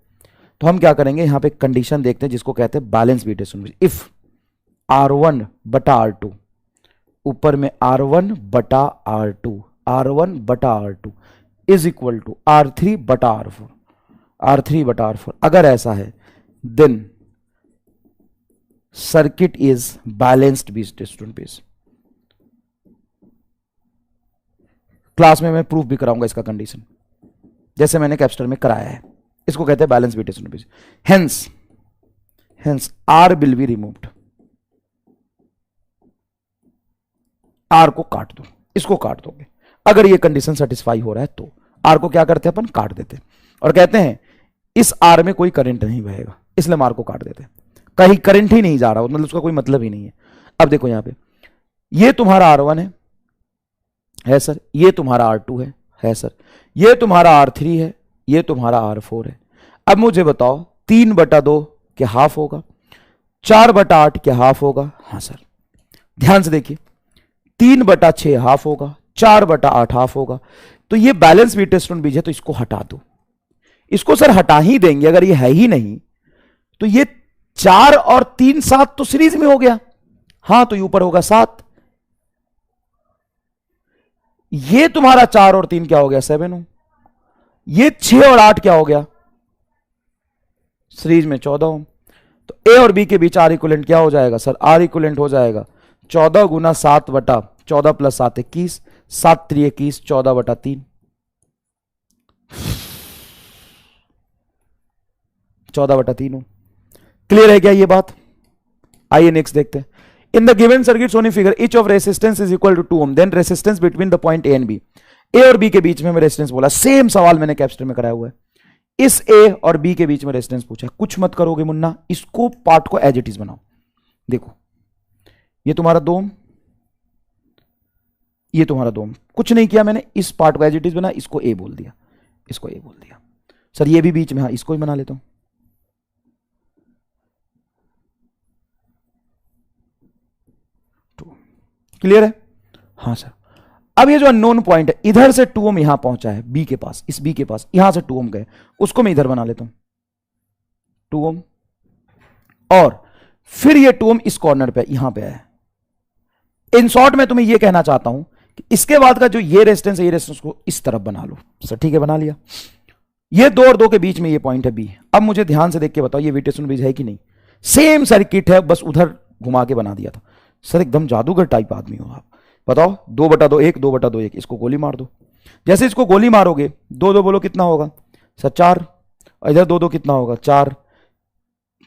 A: तो हम क्या करेंगे, यहां पे कंडीशन देखते हैं जिसको कहते हैं balance beta distribution. If R1 बटा R2, ऊपर में R1 बटा R2, R1 बटा R2 is equal to R3 बटा R4, R3 बटा R4, अगर ऐसा है then circuit is balanced beta distribution base. Class में मैं प्रूफ भी कराऊंगा इसका कंडीशन, जैसे मैंने कैप्स्टर में कराया है। इसको कहते हैं balance beta distribution base. Hence R will be removed, R को काट दो, इसको काट दोगे। अगर ये कंडीशन सेटिस्फाई हो रहा है तो R को क्या करते हैं अपन, काट देते हैं और कहते हैं इस R में कोई करंट नहीं बहेगा, इसलिए हम R को काट देते हैं। कहीं करंट ही नहीं जा रहा, मतलब उसका कोई मतलब ही नहीं है। अब देखो यहां पे ये तुम्हारा R1 है सर, ये तुम्हारा R2 है सर, ये तुम्हारा R3 है, ये तुम्हारा R4 है। अब मुझे बताओ 3/2 क्या हाफ होगा, 4/8 क्या हाफ होगा? हाँ सर, ध्यान से देखिए, 3/6 हाफ होगा, 4/8 हाफ होगा। तो ये बैलेंस बीटा डिस्ट्रीब्यूशन बीज है, तो इसको हटा दो। इसको सर हटा ही देंगे, अगर ये है ही नहीं तो ये 4 और 3 7 तो सीरीज में हो गया। हाँ, तो ये ऊपर होगा 7, ये तुम्हारा 4 और 3 क्या हो गया, 7 हो। ये 6 और 8 क्या हो गया, सीरीज में 14 हो। तो ए और बी के बीच आर इक्विवेलेंट क्या हो जाएगा सर, आर इक्विवेलेंट हो जाएगा 14 गुना 7/14 प्लस 7 21, 7 3 21, 14/3, 14/3 हो। क्लियर है क्या ये बात? आइए नेक्स्ट देखते हैं। In the given circuit shown in figure each of resistance is equal to 2 ohm, then resistance between the point A and B. A और बी के बीच में रेसिस्टेंस बोला, सेम सवाल मैंने कैप्स्टर में कराया हुआ है। इस ए और बी के बीच में रेसिस्टेंस पूछा, कुछ मत करोगे मुन्ना, इसको पार्ट को एज इट इज बनाओ। देखो ये तुम्हारा 2 ओम, ये तुम्हारा 2 ओम, कुछ नहीं किया मैंने, इस पार्ट को एज इट इज बना, इसको ए बोल दिया, इसको ए बोल दिया। सर ये भी बीच में, हाँ इसको ही बना लेता हूं। क्लियर है? हाँ सर। अब ये जो अननोन पॉइंट है, इधर से 2 ओम यहां पहुंचा है बी के पास, इस बी के पास, यहां से 2 ओम गए, उसको मैं इधर बना लेता हूं 2 ओम, और फिर ये 2 ओम इस कॉर्नर पे यहां पे है। इन शॉर्ट में तुम्हें ये कहना चाहता हूं कि इसके बाद का जो ये रेजिस्टेंस है, ये रेजिस्टेंस को इस तरफ बना लो। सर ठीक है, बना लिया। ये 2 और 2 के बीच में ये पॉइंट है बी। अब मुझे ध्यान से देख के बताओ ये विटेशन ब्रिज है कि नहीं? सेम सर्किट है, बस उधर घुमा के बना दिया था। सर एकदम जादूगर टाइप आदमी हो आप। बताओ 2/2 1, 2/2 1, इसको गोली मार दो। जैसे इसको गोली मारोगे 2 2 बोलो कितना होगा सर, 4, इधर 2 2 कितना होगा, 4।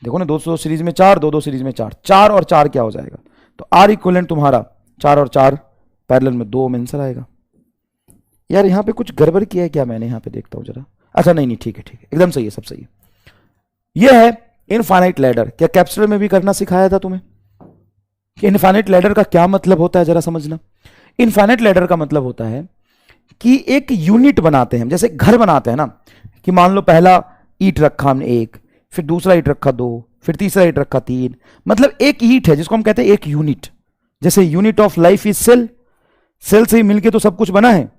A: देखो ना 2 सीरीज में 4, 2 2 सीरीज में 4, 4 और 4 क्या हो जाएगा, तो आर इक्विवेलेंट तुम्हारा 4 और 4 पैरेलल में 2 ओम आंसर आएगा। यार यहां पे कुछ गड़बड़ किया है क्या मैंने, यहां पे देखता हूं जरा। अच्छा नहीं नहीं, ठीक है ठीक है, एकदम सही है, सब सही है। यह है इनफाइनाइट लैडर। क्या कैप्सूल में भी करना सिखाया था तुम्हें कि इनफाइनाइट लैडर का क्या मतलब होता है, जरा समझना। इनफाइनाइट लैडर का मतलब होता है कि एक यूनिट बनाते हैं, जैसे घर बनाते हैं ना, कि मान लो पहला ईंट रखा हमने 1, फिर दूसरा ईंट रखा 2, फिर तीसरा ईंट रखा 3, मतलब एक ईंट है जिसको हम कहते हैं एक यूनिट। जैसे unit of life is cell, cell से ही मिलके तो सब कुछ बना है।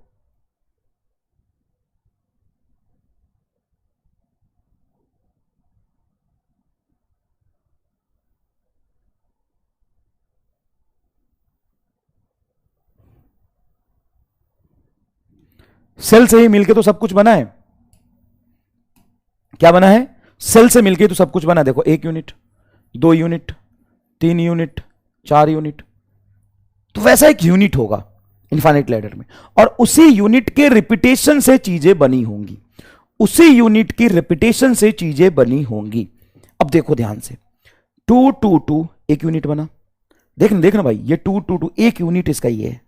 A: सेल से ही मिलके तो सब कुछ बना है। क्या बना है? सेल से मिलके तो सब कुछ बना है। देखो 1 यूनिट, 2 यूनिट, 3 यूनिट, 4 यूनिट, तो वैसा एक यूनिट होगा इनफाइनाइट लैडर में, और उसी यूनिट के रिपीटेशन से चीजें बनी होंगी, उसी यूनिट की रिपीटेशन से चीजें बनी होंगी। अब देखो ध्यान से, 2 2 2 एक यूनिट बना। देखना देखना भाई, ये 2 2 2 एक यूनिट इसका ये है।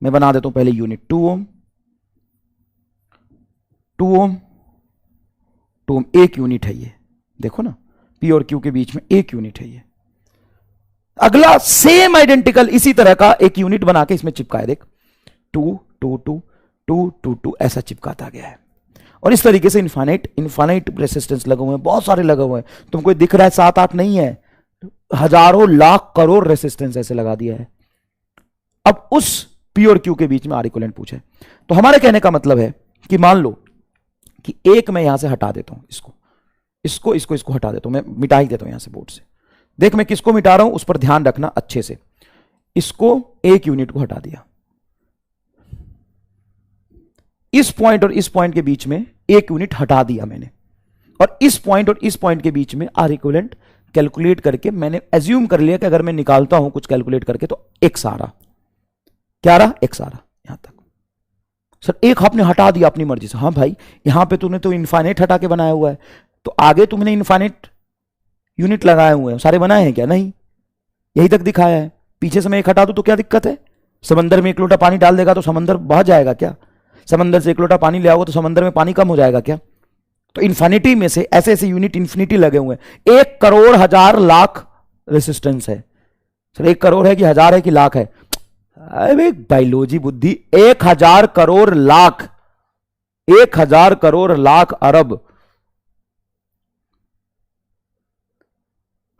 A: मैं बना देता हूं पहले यूनिट, 2 ओम 2 ओम 2 ओम, एक यूनिट है ये। देखो ना पी और क्यू के बीच में एक यूनिट है ये। अगला सेम आइडेंटिकल इसी तरह का एक यूनिट बना के इसमें चिपकाए, देख 2 2 2 2 2 2 ऐसा चिपकाता गया है। और इस तरीके से इनफाइनाइट रेसिस्टेंस लगे हुए हैं, बहुत सारे लगे हुए हैं। तुमको दिख रहा है 7 8 नहीं है, हजारों लाख करोड़ रेसिस्टेंस ऐसे लगा दिया है। अब उस पी और क्यू के बीच में आर इक्विवेलेंट पूछे, तो हमारे कहने का मतलब है कि मान लो कि एक मैं यहां से हटा देता हूं, इसको हटा देता हूं, मैं मिटा ही देता हूं यहां से बोर्ड से। देख मैं किसको मिटा रहा हूं उस पर ध्यान रखना अच्छे से। इसको एक यूनिट को हटा दिया, इस पॉइंट और इस पॉइंट के बीच में एक यूनिट हटा दिया मैंने, और इस पॉइंट और इस पॉइंट के बीच में आर इक्विवेलेंट कैलकुलेट करके मैंने एज्यूम कर लिया कि अगर मैं निकालता हूं कुछ कैलकुलेट करके तो एक्स आ रहा, क्या रहा, एक्स आ रहा। यहां तक सर एक आपने हटा दिया अपनी मर्जी से, हाँ भाई यहां पे तूने तो इनफाइनाइट हटा के बनाया हुआ है, तो आगे तुमने इनफाइनाइट यूनिट लगाए हुए हैं, सारे बनाए हैं क्या, नहीं, यही तक दिखाया है। पीछे से मैं एक हटा दूं तो क्या दिक्कत है, समंदर में एक लोटा पानी डाल देगा तो समंदर बह जाएगा क्या, समंदर से एक लोटा पानी ले आओगे तो समंदर में पानी कम हो जाएगा क्या। तो इन्फिनिटी में से ऐसे ऐसे यूनिट इन्फिनिटी लगे हुए हैं, 1 करोड़ हजार लाख रेसिस्टेंस है। सर 1 करोड़ है कि हजार है कि लाख है, अरे बायोलॉजी बुद्धि, 1000 करोड़ लाख, 1000 करोड़ लाख अरब,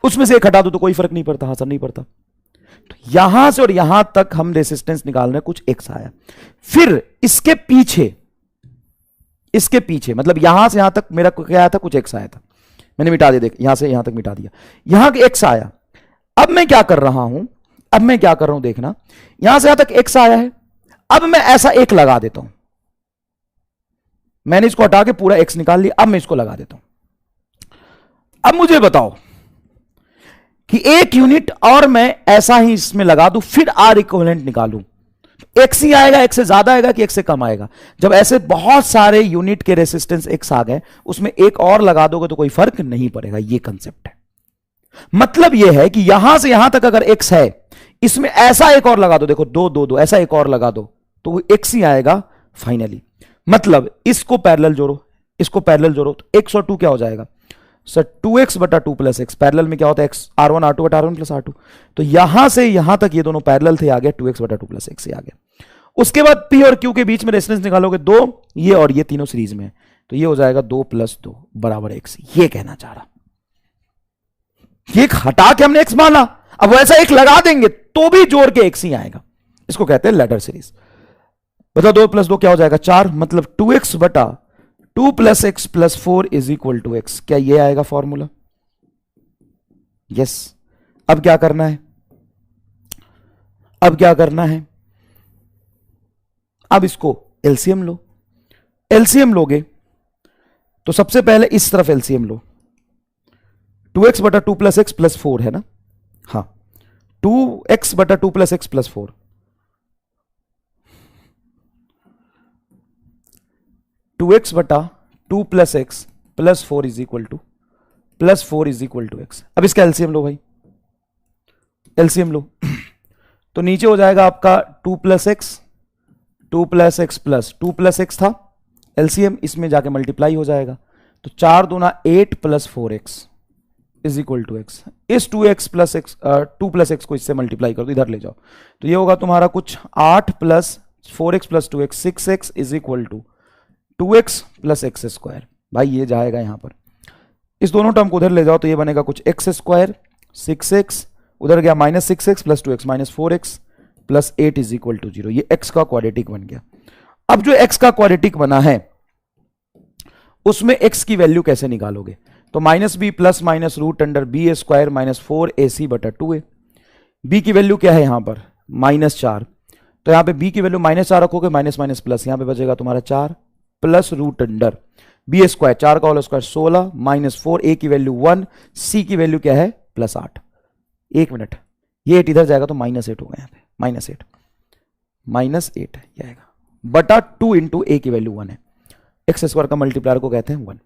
A: उसमें से एक हटा दो तो कोई फर्क नहीं पड़ता, हाँ सर नहीं पड़ता। तो यहां से और यहां तक हम रेसिस्टेंस निकाल रहे हैं, कुछ एक्स आया, फिर इसके पीछे मतलब यहां से यहां तक मेरा क्या आया था, कुछ एक्स आया था, मैंने मिटा दिया, देख यहां से यहां तक मिटा दिया, यहां के एक्स आया। अब मैं क्या कर रहा हूं, देखना, यहां से यहां तक एक्स आया है, अब मैं ऐसा एक लगा देता हूं, मैंने इसको हटा के पूरा एक्स निकाल लिया, अब मैं इसको लगा देता हूं। अब मुझे बताओ कि एक यूनिट और मैं ऐसा ही इसमें लगा दूं, फिर आर इक्विवेलेंट निकालूं, एक्स ही आएगा, एक्स से ज्यादा आएगा कि एक्स से कम आएगा। जब ऐसे बहुत सारे यूनिट के रेसिस्टेंस एक्स आ गए, उसमें एक और लगा दोगे तो कोई फर्क नहीं पड़ेगा, ये कंसेप्ट है। मतलब यह है कि यहां से यहां तक अगर एक्स है, इसमें ऐसा एक और लगा दो, देखो दो दो दो, ऐसा एक और लगा दो तो वो एक्स ही आएगा फाइनली। मतलब इसको पैरेलल जोड़ो, इसको पैरेलल जोड़ो तो एक्स और टू क्या हो जाएगा सर, 2x बटा 2 प्लस एक्स, पैरेलल में क्या होता है एक्स, R1 R2 बटा R1 प्लस R2, तो यहां से यहां तक ये दोनों पैरेलल थे, आ गया 2x बटा 2 प्लस एक्स से आ गया। उसके बाद P और Q के बीच में रेजिस्टेंस निकालोगे 2, ये और ये तीनों सीरीज में है, तो ये हो जाएगा 2 + 2 बराबर x, ये कहना चाह रहा। ये हटा के हमने x माना, अब वैसा एक लगा देंगे तो भी जोड़ के x ही आएगा, इसको कहते हैं लैडर सीरीज। बताओ 2 + 2 क्या हो जाएगा 4, मतलब 2x बटा 2 + x + 4 = x, क्या ये आएगा फॉर्मूला, यस। अब क्या करना है, अब इसको एलसीएम लो, एलसीएम लोगे तो सबसे पहले इस तरफ एलसीएम लो, 2x बटा 2 + x + 4 है ना, हाँ 2x बटा 2 + x + 4, 2x बटा 2 + x + 4 = x। अब इसका एलसीएम लो भाई, एलसीएम लो तो नीचे हो जाएगा आपका 2 + x + 2 + x था एलसीएम, इसमें जाके मल्टीप्लाई हो जाएगा, तो 4 दूना 8 + 4x = x। इस 2x + x 2 + x को इससे मल्टीप्लाई कर दो, इधर ले जाओ, तो ये होगा तुम्हारा कुछ 8 + 4x + 2x 6x = 2x + x²। भाई ये जाएगा यहां पर, इस दोनों टर्म को उधर ले जाओ तो ये बनेगा कुछ x², 6x उधर गया -6x + 2x -4x + 8 = 0, ये x का क्वाड्रेटिक बन गया। अब जो x का क्वाड्रेटिक बना है उसमें x की वैल्यू कैसे निकालोगे, तो -b + √b² - 4ac बटा 2a, b की वैल्यू क्या है यहां पर -4, तो यहां पे b की वैल्यू -4 रखोगे, माइनस माइनस प्लस, यहां पे बचेगा तुम्हारा 4 + √b², 4 का होल स्क्वायर 16 -4, a की वैल्यू 1, c की वैल्यू क्या है +8। एक मिनट, ये 8 इधर जाएगा तो -8 होगा, यहां पे -8 ये आएगा बटा 2 × a की वैल्यू 1 है, x² का मल्टीप्लायर को कहते हैं 1।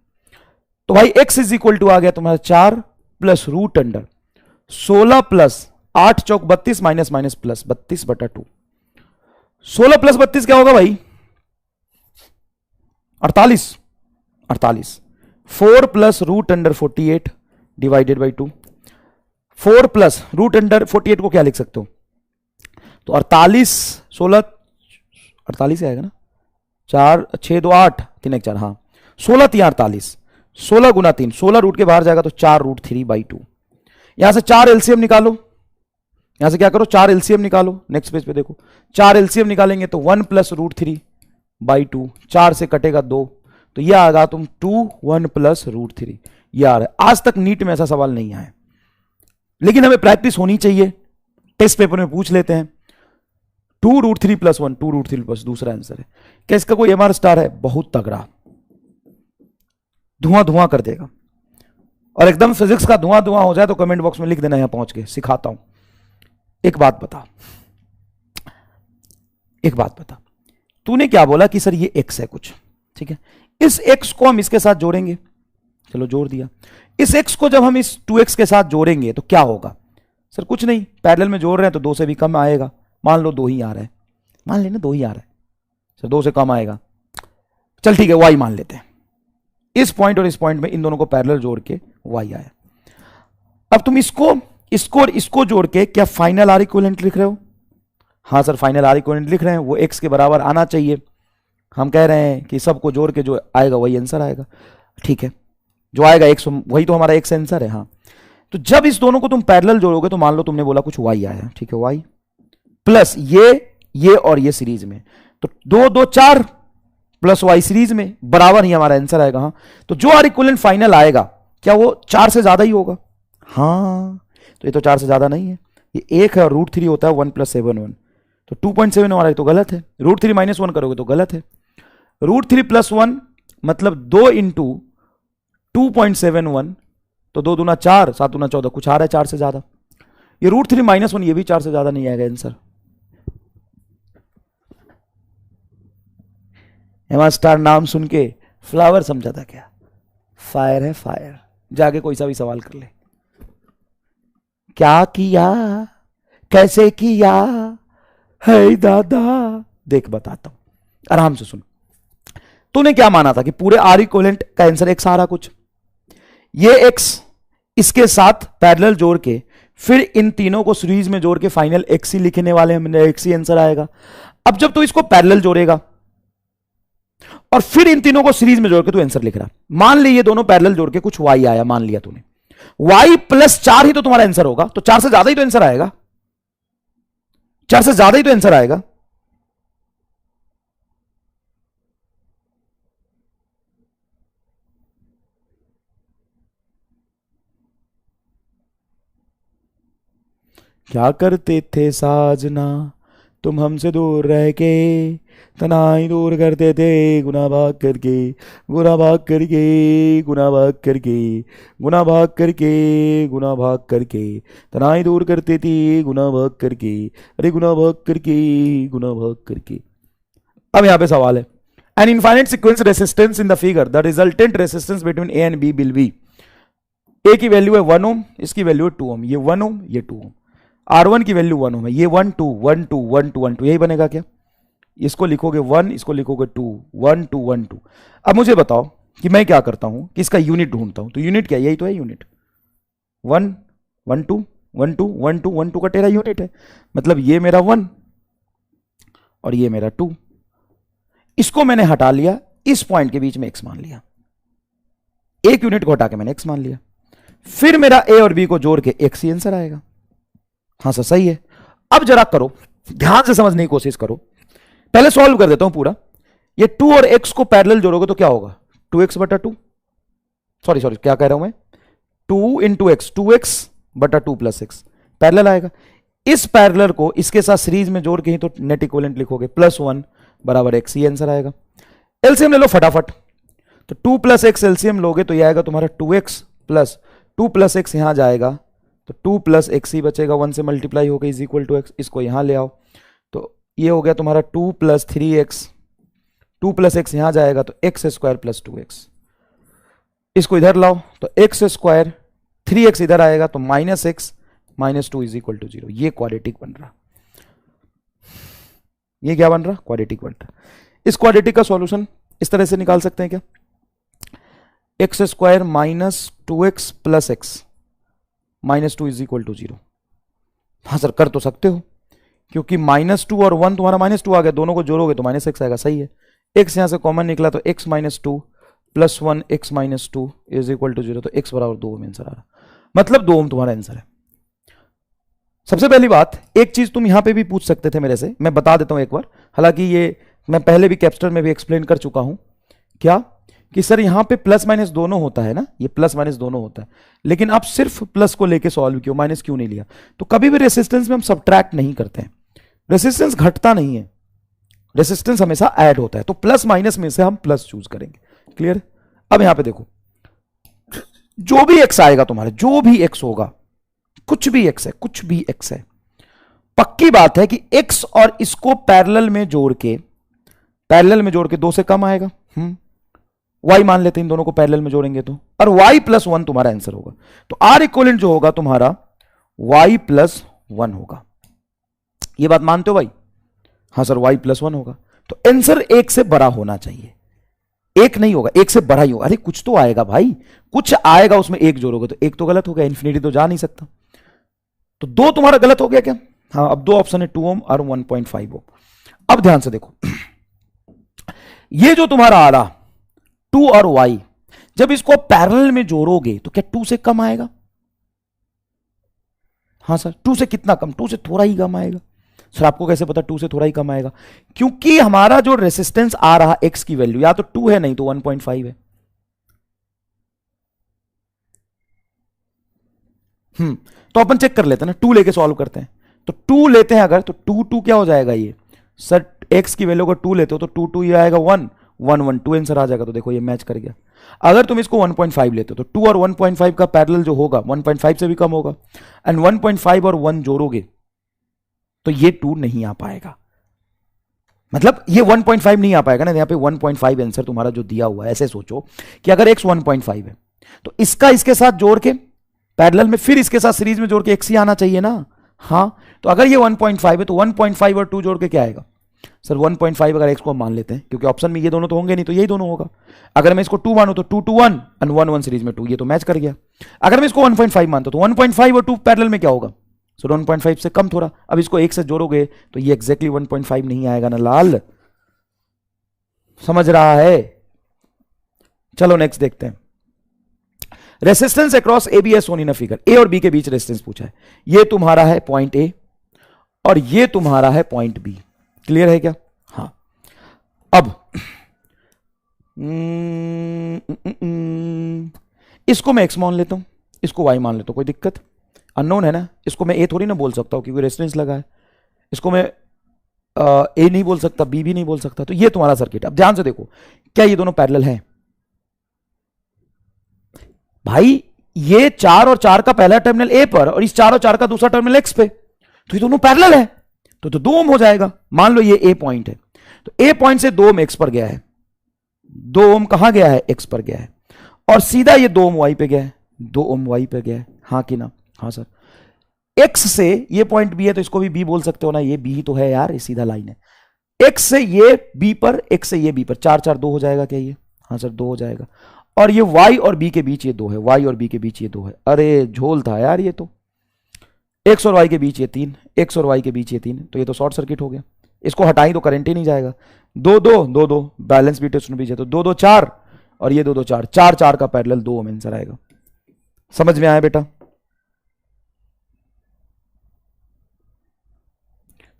A: तो भाई x = आ गया तुम्हारा 4 + √, 16 + 8 चौक 32 माइनस प्लस 32 बटा 2, 16 + 32 क्या होगा भाई 48, 4 + √, 48 डिवाइडेड बाई 2, 4 + √, 48 को क्या लिख सकते हो, तो 48 16 48 आएगा ना, 4 6 2 8 3 1 4, हाँ 16 3 48, 16 गुना 3, 16 रूट के बाहर जाएगा तो 4 √3/2। यहां से 4 एलसीएम निकालो, यहां से क्या करो 4 एलसीएम निकालो, नेक्स्ट पेज पे देखो 4 एलसीएम निकालेंगे तो 1 + √3/2, 4 से कटेगा 2, तो ये आएगा तुम 2 1 प्लस रूट 3, ये आ रहा है। आज तक नीट में ऐसा सवाल नहीं आया, लेकिन हमें प्रैक्टिस होनी चाहिए, टेस्ट पेपर में पूछ लेते हैं। 2 रूट 3 प्लस 1, 2 रूट 3 प्लस, दूसरा आंसर है। क्या इसका कोई एमआर स्टार है? बहुत तगड़ा, धुआं धुआं कर देगा। और एकदम फिजिक्स का धुआं धुआं हो जाए तो कमेंट बॉक्स में लिख देना, यहां पहुंच के सिखाता हूं। एक बात बता, तूने क्या बोला कि सर ये x है कुछ, ठीक है, इस x को हम इसके साथ जोड़ेंगे, चलो जोड़ दिया। इस x को जब हम इस 2x के साथ जोड़ेंगे तो क्या होगा? सर कुछ नहीं, पैरेलल में जोड़ रहे हैं तो 2 से भी कम आएगा। मान लो 2 ही आ रहा है, मान लेना 2 ही आ रहा है, सर 2 से कम आएगा, चल ठीक है y मान लेते हैं। इस पॉइंट और इस पॉइंट में इन दोनों को पैरेलल जोड़ के y आया। अब तुम इसको और इसको जोड़ के क्या फाइनल आर इक्विवेलेंट लिख रहे हो? हाँ सर फाइनल आर इक्विवेलेंट लिख रहे हैं, वो x के बराबर आना चाहिए। हम कह रहे हैं कि सबको जोड़ के जो आएगा वही आंसर आएगा, ठीक है, जो आएगा x वही तो हमारा x आंसर है। हाँ, तो जब इस दोनों को तुम पैरेलल जोड़ोगे तो मान लो तुमने बोला कुछ y आया, ठीक है, y प्लस ये और ये सीरीज में, तो 2 2 4 प्लस y सीरीज में बराबर ही हमारा आंसर आएगा। हाँ, तो जो आर इक्विवेलेंट फाइनल आएगा क्या वो 4 से ज्यादा ही होगा? हाँ, तो ये तो 4 से ज्यादा नहीं है, ये 1 है और रूट 3 होता है 1 प्लस 7 1, तो 2.7 हमारा तो गलत है। रूट 3 माइनस 1 करोगे तो गलत है। रूट 3 प्लस 1 मतलब 2 इंटू 2.71, तो 2 दूना 4, 7 दूना 14, कुछ आ रहा है 4 से ज्यादा। ये रूट 3 माइनस 1 ये भी 4 से ज्यादा नहीं आएगा आंसर। एमआर स्टार नाम सुन के फ्लावर समझा था क्या? फायर है फायर, जाके कोई सा भी सवाल कर ले। क्या किया, कैसे किया है दादा, देख बताता हूं, आराम से सुन। तूने क्या माना था कि पूरे आर इक्विवेलेंट का आंसर एक्स आ रहा, कुछ ये एक्स इसके साथ पैरेलल जोड़ के फिर इन तीनों को सीरीज में जोड़ के फाइनल एक्स ही लिखने वाले हैं, एक्स ही आंसर आएगा। अब जब तू इसको पैरेलल जोड़ेगा और फिर इन तीनों को सीरीज में जोड़ के तू आंसर लिख रहा, मान ली ये दोनों पैरेलल जोड़ के कुछ y आया, मान लिया तूने, y प्लस 4 ही तो तुम्हारा आंसर होगा, तो 4 से ज्यादा ही तो आंसर आएगा, 4 से ज्यादा ही तो आंसर आएगा। क्या करते थे साजना तुम हमसे दूर रह के, तनाई दूर करते थे गुना भाग करके, गुना भाग करके, गुना भाग करके, गुना भाग करके, गुना भाग करके, तनाई दूर करते थे गुना भाग करके, अरे गुना भाग करके, गुना भाग करके। अब यहां पे सवाल है, an infinite sequence resistance in the figure, the resultant resistance between A and B will be, A की वैल्यू है 1 ओम, इसकी वैल्यू है 2 ओम, ये 1 ओम ये 2 ओम, R1 की वैल्यू 1 ओम है, ये 1 2 1 2 1 2 1 2, यही बनेगा क्या? इसको लिखोगे 1, इसको लिखोगे 2, 1 2 1 2। अब मुझे बताओ कि मैं क्या करता हूं कि इसका यूनिट ढूंढता हूं, तो यूनिट क्या, यही तो है यूनिट, 1 1 2 1 2 1 2 1 2 का तेरा यूनिट है, मतलब ये मेरा 1 और ये मेरा 2, इसको मैंने हटा लिया, इस पॉइंट के बीच में x मान लिया, एक यूनिट को हटा के मैंने x मान लिया, फिर मेरा a और b को जोड़ के x ही आंसर आएगा। हाँ सर सही है। अब जरा करो, ध्यान से समझने की कोशिश करो, पहले सॉल्व कर देता हूं पूरा। ये 2 और x को पैरेलल जोड़ोगे तो क्या होगा, 2x बटा 2, सॉरी क्या कह रहा हूं मैं, 2 इंटू एक्स, 2x बटा 2 प्लस एक्स, पैरेलल आएगा। इस पैरेलल को इसके साथ सीरीज में जोड़ के ही तो नेट इक्विवेलेंट लिखोगे, +1 बराबर x, ये आंसर आएगा। एलसीएम ले लो फटाफट, तो 2 प्लस एक्स एलसीएम लोगे तो ये आएगा तुम्हारा 2x प्लस 2 प्लस एक्स यहां जाएगा तो 2 प्लस एक्स ही बचेगा, 1 से मल्टीप्लाई होगा इज इक्वल टू एक्स, इसको यहां ले आओ तो ये हो गया तुम्हारा 2 प्लस 3x, 2 प्लस एक्स यहां जाएगा तो एक्स स्क्वायर प्लस 2x, इसको इधर लाओ तो एक्स स्क्वायर, 3x इधर आएगा तो -x minus 2 is equal to 0, ये क्वाड्रेटिक बन रहा, ये क्या बन रहा, क्वाड्रेटिक बन रहा। इस क्वाड्रेटिक का सॉल्यूशन इस तरह से निकाल सकते हैं क्या, X square minus 2x plus X minus 2 is equal to 0। हाँ सर कर तो सकते हो, क्योंकि -2 और 1 तुम्हारा -2 आ गया, दोनों को जोड़ोगे तो -x आएगा, सही है। x यहां से कॉमन निकला तो x minus 2 plus 1 x minus 2 is equal to 0, तो x बराबर 2 ओम आंसर आ रहा, मतलब 2 ओम तुम्हारा आंसर है। सबसे पहली बात, एक चीज तुम यहां पे भी पूछ सकते थे मेरे से, मैं बता देता हूं एक बार, हालांकि ये मैं पहले भी कैप्स्टर में भी एक्सप्लेन कर चुका हूं, क्या कि सर यहां पे प्लस माइनस दोनों होता है ना, ये प्लस माइनस दोनों होता है, लेकिन आप सिर्फ प्लस को लेके सॉल्व किया, माइनस क्यों नहीं लिया? तो कभी भी रेसिस्टेंस में हम सब्ट्रैक्ट नहीं करते हैं, रेसिस्टेंस घटता नहीं है, रेसिस्टेंस हमेशा ऐड होता है, तो प्लस माइनस में से हम प्लस चूज करेंगे। क्लियर? अब यहां पे देखो, जो भी एक्स आएगा तुम्हारे, जो भी एक्स होगा, कुछ भी एक्स है, कुछ भी एक्स है, पक्की बात है कि एक्स और इसको पैरेलल में जोड़ के, पैरेलल में जोड़ के 2 से कम आएगा। वाई मान लेते हैं, इन दोनों को पैरेलल में जोड़ेंगे तो, और वाई प्लस 1 तुम्हारा आंसर होगा। तो आर इक्वलेंट जो होगा तुम्हारा वाई प्लस 1 होगा। ये बात मानते हो भाई? हाँ सर, वाई प्लस 1 होगा। तो आंसर 1 से बड़ा होना चाहिए, 1 नहीं होगा, 1 से बड़ा ही होगा। अरे कुछ तो आएगा भाई, कुछ आएगा, उसमें 1 जोड़ोगे तो 1 तो गलत हो गया, इंफिनिटी तो जा नहीं सकता। तो 2 तुम्हारा गलत हो गया क्या? हाँ, अब 2 ऑप्शन है, 2 ओम और 1.5 ओम। अब ध्यान से देखो, ये जो तुम्हारा आ रहा 2 और y, जब इसको पैरेलल में जोड़ोगे तो क्या 2 से कम आएगा? हाँ सर, 2 से कितना कम? 2 से थोड़ा ही कम आएगा। सर आपको कैसे पता 2 से थोड़ा ही कम आएगा? क्योंकि हमारा जो रेसिस्टेंस आ रहा x की वैल्यू या तो 2 है, नहीं तो 1.5 है। तो अपन चेक कर लेते हैं ना, 2 लेके सॉल्व करते हैं। तो 2 लेते हैं अगर, तो 2 क्या हो जाएगा? ये सर x की वैल्यू को 2 लेते हो तो 2 ये आएगा 1 1 1 2 आंसर आ जाएगा। तो देखो ये मैच कर गया। अगर तुम इसको 1.5 लेते हो तो 2 और 1.5 का पैरेलल जो होगा 1.5 से भी कम होगा, एंड 1.5 और 1 जोड़ोगे तो ये 2 नहीं आ पाएगा, मतलब ये 1.5 नहीं आ पाएगा ना। यहाँ पे 1.5 आंसर तुम्हारा जो दिया हुआ है, ऐसे सोचो कि अगर x 1.5 है तो इसका इसके साथ जोड़ के पैरेलल में, फिर इसके साथ सीरीज में जोड़ के x ही आना चाहिए ना। हाँ, तो अगर ये 1.5 है तो 1.5 और 2 जोड़ के क्या आएगा? सर 1.5 अगर x को हम मान लेते हैं, क्योंकि ऑप्शन में ये दोनों तो होंगे नहीं, तो यही दोनों होगा। अगर मैं इसको 2 मानूं तो 2 2 1 एंड 1 1 सीरीज में 2, ये तो मैच कर गया। अगर मैं इसको 1.5 मानता हूं तो 1.5 और 2 पैरेलल में क्या होगा? सर 1.5 से कम थोड़ा। अब इसको 1 से जोड़ोगे तो ये एग्जैक्टली 1.5 नहीं आएगा ना लाल, समझ रहा है? चलो नेक्स्ट देखते हैं। Resistance across A B as shown in figure, A और बी के बीच रेसिस्टेंस पूछा है। ये तुम्हारा है पॉइंट ए और ये तुम्हारा है पॉइंट बी। क्लियर है क्या? हाँ। अब इसको मैं x मान लेता हूं, इसको y मान लेता हूं, कोई दिक्कत? अननोन है ना, इसको मैं a थोड़ी ना बोल सकता हूं क्योंकि रेजिस्टेंस लगा है। इसको मैं a नहीं बोल सकता, b भी नहीं बोल सकता। तो ये तुम्हारा सर्किट। अब ध्यान से देखो, क्या ये दोनों पैरेलल हैं? भाई ये 4 और 4 का पहला टर्मिनल a पर और इस 4 और 4 का दूसरा टर्मिनल x पे, तो ये दोनों पैरेलल है, तो 2 ओम हो जाएगा। मान लो ये a पॉइंट है, तो a पॉइंट से 2 ओम x पर गया है, 2 ओम कहां गया है? x पर गया है, और सीधा ये 2 ओम y पे गया है, 2 ओम y पे गया है। हाँ कि ना? हाँ सर। x से ये पॉइंट b है तो इसको भी b बोल सकते हो ना, ये b ही तो है यार, ये सीधा लाइन है। x से ये b पर, x से ये b पर, 4 4 2 हो जाएगा क्या ये? हाँ सर 2 हो जाएगा। और ये y और b के बीच ये 2 है, y और b के बीच ये 2 है। अरे झोल था यार ये तो। x और y के बीच ये 3, x और y के बीच ये 3, तो ये तो शॉर्ट सर्किट हो गया। इसको हटाई तो करंट ही नहीं जाएगा। 2 2 2 2 बैलेंस बीट उसमें बीच है, तो 2 2 4 और ये 2 2 4, 4 4 का पैरेलल 2 ओम आंसर आएगा। समझ में आया बेटा?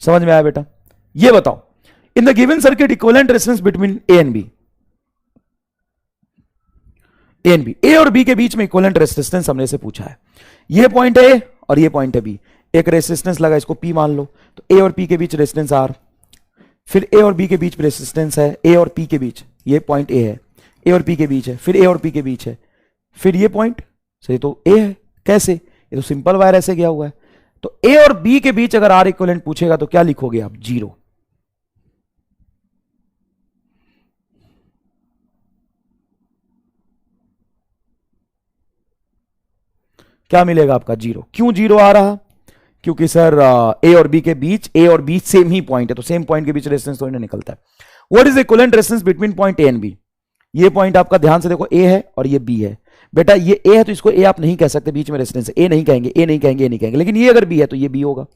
A: समझ में आया बेटा? ये बताओ, in the given circuit equivalent resistance between A and B, A and B, A और बी के बीच में इक्विवेलेंट रेजिस्टेंस हमने से पूछा है। ये पॉइंट है और ये पॉइंट है बी, एक रेजिस्टेंस लगा, इसको पी मान लो, तो ए और पी के बीच रेजिस्टेंस आर, फिर ए और बी के बीच रेजिस्टेंस है, ए और पी के बीच, ये पॉइंट ए है, ए और पी के बीच है, फिर ए और पी के बीच है, फिर ये पॉइंट, सही तो ए है। कैसे? ये तो सिंपल वायर ऐसे गया हुआ है। तो ए और बी के बीच अगर आर इक्विवेलेंट पूछेगा तो क्या लिखोगे आप? 0। क्या मिलेगा आपका? 0। क्यों 0 आ रहा? क्योंकि सर ए और बी के बीच, ए और बी सेम ही पॉइंट है, तो सेम पॉइंट के बीच रेजिस्टेंस थोड़ी ना निकलता है। What is equivalent resistance between point A and B? ये पॉइंट आपका ध्यान से देखो, ए है और ये बी है। बेटा ये ए है तो इसको ए आप नहीं कह सकते, बीच में रेजिस्टेंस है, ए नहीं कहेंगे, ए नहीं कहेंगे, ए नहीं कहेंगे। लेकिन ये अगर बी है तो ये बी होगा,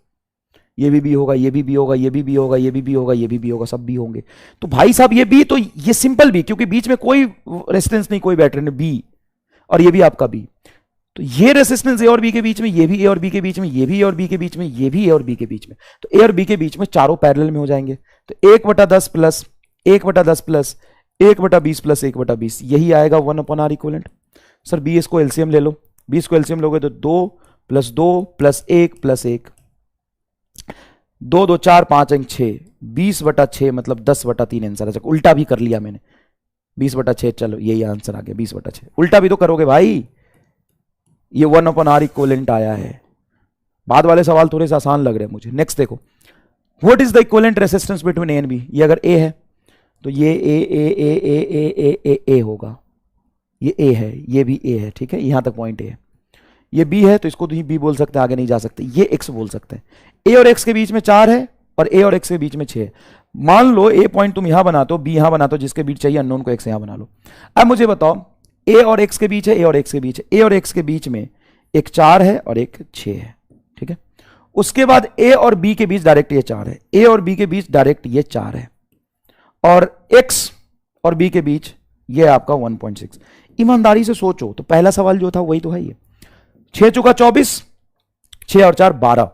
A: ये भी बी होगा, ये भी बी होगा, ये भी बी होगा, ये भी बी होगा, ये भी बी होगा, सब बी होंगे। तो भाई साहब ये बी, तो ये सिंपल बी, क्योंकि बीच में कोई रेजिस्टेंस नहीं, कोई बैटरी नहीं, बी, और ये भी आपका बी। तो ये रेजिस्टेंस ए और बी के बीच में, ये भी ए और बी के बीच में, ये भी ए और बी के बीच में, ये भी ए और बी के बीच में, तो ए और बी के बीच में चारों पैरेलल में हो जाएंगे। तो 1/10 प्लस 1/10 प्लस 1/20 प्लस 1/20 यही आएगा 1/r इक्वलेंट। सर बी इसको एलसीएम ले लो, 20 को एलसीएम लोगे तो 2 + 2 + 1 + 1, 2 2 4 5 अंक 6, 20/6 मतलब 10/3 आंसर आ। उल्टा भी कर लिया मैंने, 20/6, चलो यही आंसर आ गया 20/6। उल्टा भी तो करोगे भाई, ये 1/r इक्वलेंट आया है। बाद वाले सवाल थोड़े से आसान लग रहे हैं मुझे। नेक्स्ट देखो, what is the equivalent resistance between A and B. ये अगर ए है तो ये ए होगा, ये ए है, ये भी ए है, ठीक है, यहां तक पॉइंट ए है। ये बी है तो इसको तो बी बोल सकते हैं, आगे नहीं जा सकते। ये एक्स बोल सकते हैं। ए और एक्स के बीच में 4 है और ए और एक्स के बीच में 6 है। मान लो ए पॉइंट तुम यहां बनाते हो, बी यहां बनाते हो, जिसके बीच चाहिए अननोन को एक्स यहां बना लो। अब मुझे बताओ, ए और एक्स के बीच है, ए और एक्स के बीच है, ए और एक्स के बीच में एक 4 है और एक 6 है, ठीक है। उसके बाद ए और बी के बीच डायरेक्ट ये 4 है, ए और बी के बीच डायरेक्ट ये 4 है, और एक्स और बी के बीच ये आपका 1.6। ईमानदारी से सोचो तो पहला सवाल जो था वही तो है ये। 6 चौका 24, 6 और 4 12,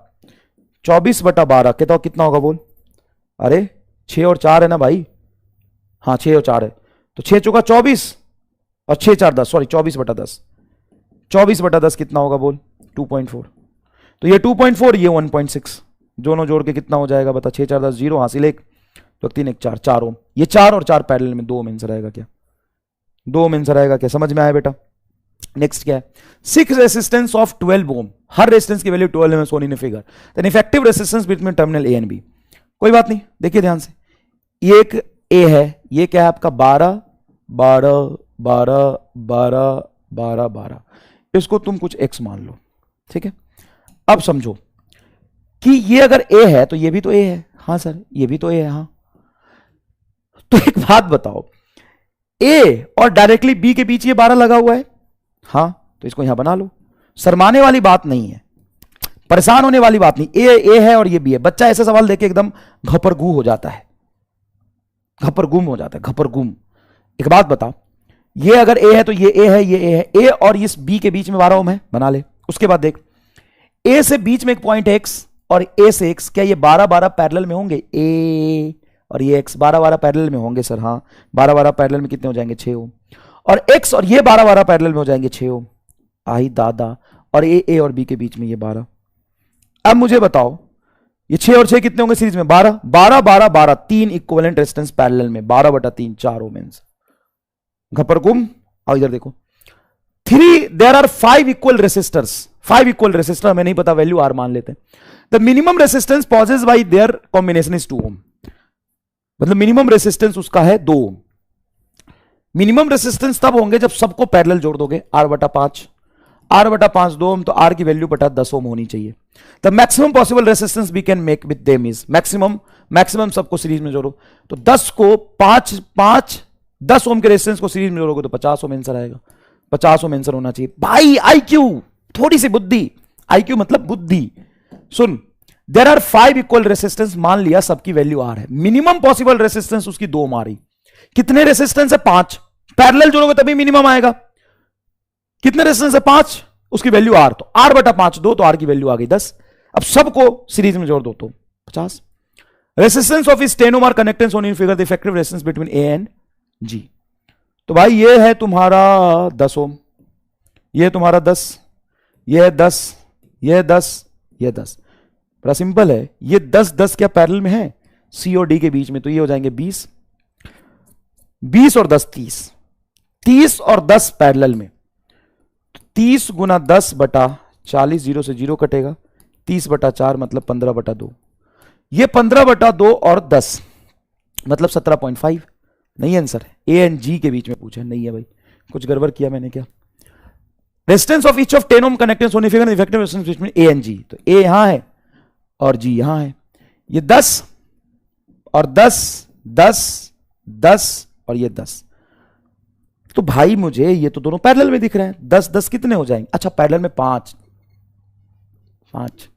A: 24/12 कहता हूं कितना होगा बोल। अरे 6 और 4 है ना भाई, हाँ 6 और 4 है, तो 6 चौका 24 और 6 4 10, सॉरी 24/10, 24/10 कितना होगा बोल, 2.4। तो ये 2.4, ये 1.6, दोनों जोड़ के कितना हो जाएगा बता। 6 4 10 0, हासिल 1, तो 3 1 4, 4 ओम। ये 4 और 4 पैरेलल में 2 ओम आंसर आएगा क्या, 2 ओम आंसर आएगा क्या, समझ में आया बेटा। नेक्स्ट क्या है, 6 रेसिस्टेंस ऑफ 12 ओम, हर रेसिस्टेंस की वैल्यू 12 है सोनी ने figure, then effective resistance between terminal A and B. कोई बात नहीं, देखिए ध्यान से, ये एक ए है, ये क्या है आपका 12 12 12 12 12 12, इसको तुम कुछ एक्स मान लो, ठीक है। अब समझो कि ये अगर ए है तो ये भी तो ए है, हाँ सर ये भी तो ए है, हाँ। तो एक बात बताओ, ए और डायरेक्टली बी के बीच ये 12 लगा हुआ है, हाँ, तो इसको यहां बना लो। शर्माने वाली बात नहीं है, परेशान होने वाली बात नहीं। ए है और ये बी है। बच्चा ऐसा सवाल देके एकदम घपरगू हो जाता है, घपरगुम हो जाता है, घपरगुम। एक बात बताओ, ये अगर ए है तो ये ए है, ये ए है, ए और इस बी के बीच में 12 ओम है, बना ले। उसके बाद देख, ए से बीच में एक पॉइंट एक्स और ए से एक्स, क्या ये 12 12 पैरेलल में होंगे, ए और ये एक्स 12 12 पैरेलल में होंगे सर, हाँ 12 12 पैरेलल में कितने हो जाएंगे, 6 ओम, और एक्स और ये 12 12 पैरेलल में हो जाएंगे 6 ओम, आई दादा, और ए और बी के बीच में ये 12। अब मुझे बताओ, ये 6 और 6 कितने होंगे सीरीज में, 12 12 12 12, 3 इक्विवेलेंट रेजिस्टेंस पैरेलल में, 12/3, 4 ओम आंसर। घपरगुम। और इधर देखो, 3 there are 5 equal resistors, 5 equal resistor, हमें नहीं पता वैल्यू आर मान लेते हैं। The minimum resistance possess by their combination is 2 ohm, मतलब मिनिमम रेसिस्टेंस उसका है 2 ओम। मिनिमम रेसिस्टेंस तब होंगे जब सबको पैरेलल जोड़ दोगे, R/5, R/5 2 ओम, तो R की वैल्यू बटा 10 ओम होनी चाहिए। The maximum possible resistance we can make with them is, maximum सबको सीरीज में जोड़ो, तो 10 को 10 ओम के रेसिस्टेंस को सीरीज में जोड़ोगे तो 50 ओम आंसर आएगा, 50 ओम आंसर होना चाहिए भाई। आईक्यू, थोड़ी सी बुद्धि, आईक्यू मतलब बुद्धि। सुन, देयर आर 5 इक्वल रेसिस्टेंस, मान लिया सबकी वैल्यू आर है, मिनिमम पॉसिबल रेसिस्टेंस उसकी 2 ओम आ रही। कितने रेसिस्टेंस है, 5, पैरेलल जोड़ोगे तभी मिनिमम आएगा। कितने रेसिस्टेंस है, 5, उसकी वैल्यू आर, तो R/5 2, तो आर की वैल्यू आ गई 10। अब सबको सीरीज में जोड़ दो तो 50। रेसिस्टेंस ऑफ इस 10 ohm are connected on in figure the effective resistance between A and G. तो भाई ये है तुम्हारा 10 ओम, ये है तुम्हारा 10, ये है 10, ये है 10, ये 10। बड़ा सिंपल है, ये 10 10 क्या पैरेलल में है सी और डी के बीच में, तो ये हो जाएंगे 20, 20 और 10 30, 30 और 10 पैरेलल में, 30 गुना 10/40, 0 से 0 कटेगा, 30/4 मतलब 15/2, ये 15/2 और 10 मतलब 17.5। नहीं आंसर है, ए एंड जी के बीच में पूछा, नहीं है भाई, कुछ गड़बड़ किया मैंने क्या। Resistance of each of 10 ohm connected on figure effective resistance between A and G, तो ए यहां है और जी यहां है, ये 10 और 10 10 10 और ये 10, तो भाई मुझे ये तो दोनों पैरेलल में दिख रहे हैं। 10 10 कितने हो जाएंगे, अच्छा पैरेलल में 5 5,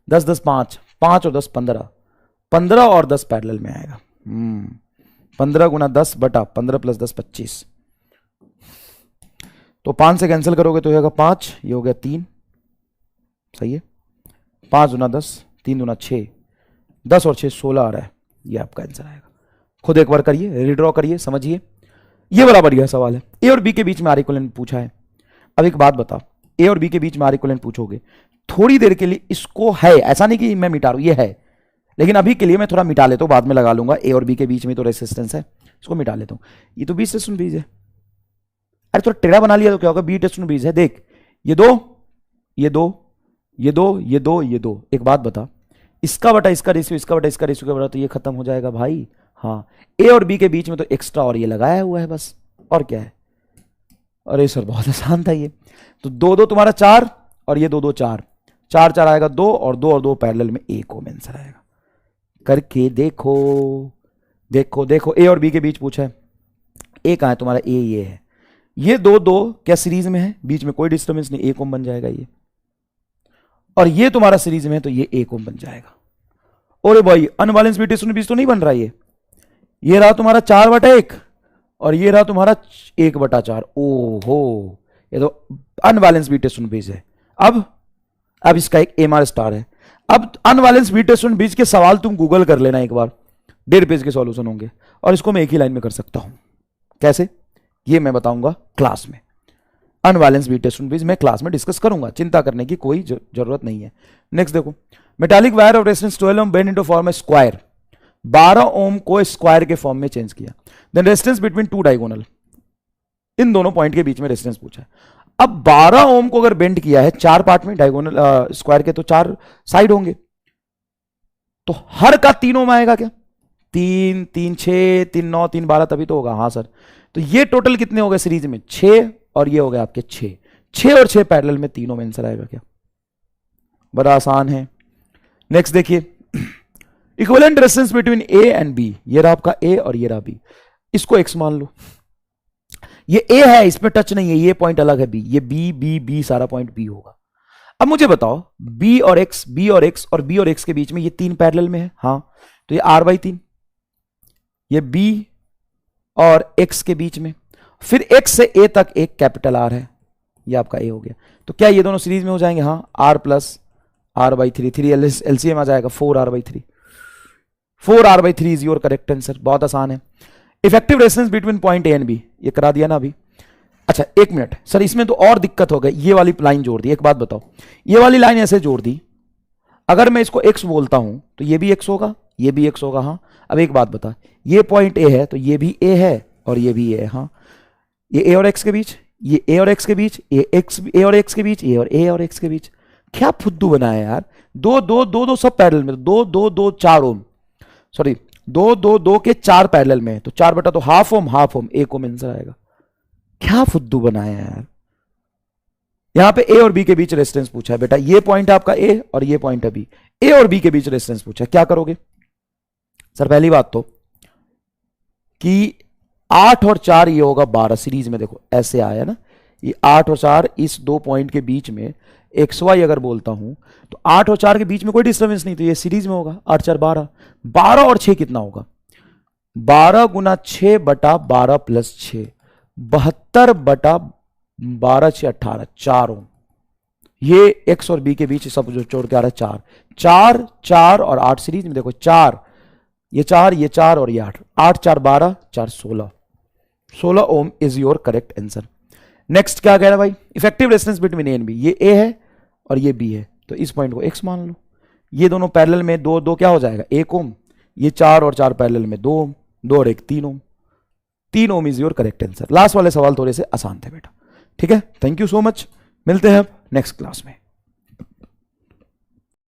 A: 10 10 5, 5 और 10 15, 15 और 10 पैरेलल में आएगा। 15 गुना 10/15 + 10 25, तो 5 से कैंसिल करोगे तो होगा 5, ये हो गया 3, सही है। 5 गुना 10, 3 गुना 6, 10 और 6 16 आ रहा है, ये आपका आंसर आएगा। खुद एक बार करिए, रिड्रॉ करिए, समझिए। ये बड़ा बढ़िया सवाल है। ए और बी के बीच में आर इक्विवेलेंट पूछा है। अब एक बात बताओ, ए और बी के बीच में आर इक्विवेलेंट पूछोगे, थोड़ी देर के लिए इसको है, ऐसा नहीं कि मैं मिटा रहा हूं, ये है, लेकिन अभी के लिए मैं थोड़ा मिटा लेता हूं, बाद में लगा लूंगा। ए और बी के बीच में तो रेसिस्टेंस है, इसको मिटा लेता हूं। ये तो 20/20 है। अरे थोड़ा टेढ़ा बना लिया तो क्या होगा, 20/20 है। देख ये दो, ये दो, ये दो, ये दो, ये दो। एक बात बता, इसका बटा इसका रेशियो, इसका बटा इसका रेशियो का बटा, तो ये खत्म हो जाएगा भाई। हाँ, ए और बी के बीच में तो एक्स्ट्रा और ये लगाया हुआ है बस, और क्या है। अरे सर बहुत आसान था ये। तो 2 2 तुम्हारा 4 और ये 2 2 4, 4 4 आएगा 2 और 2 और 2 पैरेलल में 1 ओम आंसर आएगा। करके देखो, देखो देखो, ए और बी के बीच पूछा है। ए कहां है तुम्हारा, ए ये है। ये 2 2 क्या सीरीज में है, बीच में कोई डिस्टर्बेंस नहीं, 1 ओम बन जाएगा ये। और ये तुम्हारा सीरीज में है तो ये 1 ओम बन जाएगा। और भाई अनबैलेंस बीच तो नहीं बन रहा ये रहा तुम्हारा 4/1 और ये रहा तुम्हारा 1/4। ओहो, ये तो अनबैलेंस बीच है। अब इसका एक एमआर स्टार है। अब अनबैलेंस बीच के सवाल तुम गूगल कर लेना एक बार, 1.5 पेज के सॉल्यूशन होंगे, और इसको मैं एक ही लाइन में कर सकता हूं। कैसे, ये मैं बताऊंगा क्लास में। अनबैलेंस बीच मैं क्लास में डिस्कस करूंगा, चिंता करने की कोई जरूरत नहीं है। नेक्स्ट देखो, metallic wire of resistance 12 ohm bend into form a square, 12 ohm को स्क्वायर के फॉर्म में चेंज किया। देन रेजिस्टेंस बिटवीन 2 डायगोनल, इन दोनों पॉइंट के बीच में रेजिस्टेंस पूछा है। अब 12 ओम को अगर बेंड किया है 4 पार्ट में, डायगोनल स्क्वायर के तो 4 साइड होंगे, तो हर का 3 ओम आएगा क्या, 3 3 6 3 9 3 12, तभी तो होगा। हाँ सर, तो ये टोटल कितने हो गए सीरीज में, 6, और ये हो गए आपके 6 और 6 पैरेलल में 3 ओम आंसर आएगा क्या। बड़ा आसान है। नेक्स्ट देखिए, equivalent resistance between A and B, ये रहा आपका ए और ये रहा बी, इसको एक्स मान लो। ये ए है, इसमें टच नहीं है, ये पॉइंट अलग है बी, ये बी बी बी, सारा पॉइंट बी होगा। अब मुझे बताओ, बी और एक्स, बी और एक्स और बी और एक्स के बीच में ये 3 पैरेलल में है, हाँ, तो ये r/3, ये बी और एक्स के बीच में, फिर एक्स से ए तक एक कैपिटल आर है, ये आपका ए हो गया। तो क्या ये दोनों सीरीज में हो जाएंगे, हाँ, r + r/3, 3 एलसीएम आ जाएगा 4r/3, 4r/3 is your correct answer. बहुत आसान है। Effective resistance between point A and B, ये करा दिया ना अभी। अच्छा एक मिनट सर, इसमें तो और दिक्कत हो गई, ये वाली लाइन जोड़ दी। एक बात बताओ, ये वाली लाइन ऐसे जोड़ दी, अगर मैं इसको x बोलता हूं तो ये भी x होगा, ये भी x होगा। हाँ, अब एक बात बता, ये पॉइंट a है तो ये भी a है और ये भी a है। हाँ, ये a और x के बीच, ये a और x के बीच, a और x के बीच, ये और a और x के बीच। क्या फुद्दू बनाया यार, 2 2 2 2 सब पैरेलल में, 2 2 2 4 ओम, सॉरी 2 2 2 के 4 पैरेलल में, तो 4 बटा तो हाफ ओम, 1 ओम आंसर आएगा। क्या फुद्दू बनाया यार। यहां पे ए और बी के बीच रेजिस्टेंस पूछा है बेटा, ये पॉइंट आपका ए और ये पॉइंट है बी, ए और बी के बीच रेजिस्टेंस पूछा है, क्या करोगे सर। पहली बात तो कि 8 और 4 ये होगा 12 सीरीज में, देखो ऐसे आया ना, ये 8 और 4 इस 2 पॉइंट के बीच में XY अगर बोलता हूं तो 8 और 4 के बीच में कोई डिस्टर्बेंस नहीं, तो ये सीरीज में होगा। 8 4 12, 12 और 6 कितना होगा, 12 गुना 6 बटा 12 प्लस 6, 72 बटा 12 6 18, 4 ओम। ये X और B के बीच सब जो जोड़ के आ रहा है 4 4 4 और 8 सीरीज में, देखो 4, ये 4, ये 4 और ये 8, 8 4 12 4 16 ohm is your correct answer. Next क्या कह रहा है भाई, effective resistance between A and B, ये ए है और ये बी है, तो इस पॉइंट को एक्स मान लो। ये दोनों पैरेलल में 2 2 क्या हो जाएगा 1 ओम, ये 4 और 4 पैरेलल में 2 ओम, 2 और 1 3 ohm, 3 ohm is your correct answer. Last वाले सवाल थोड़े से आसान थे बेटा, ठीक है। थैंक यू सो मच, मिलते हैं नेक्स्ट क्लास में।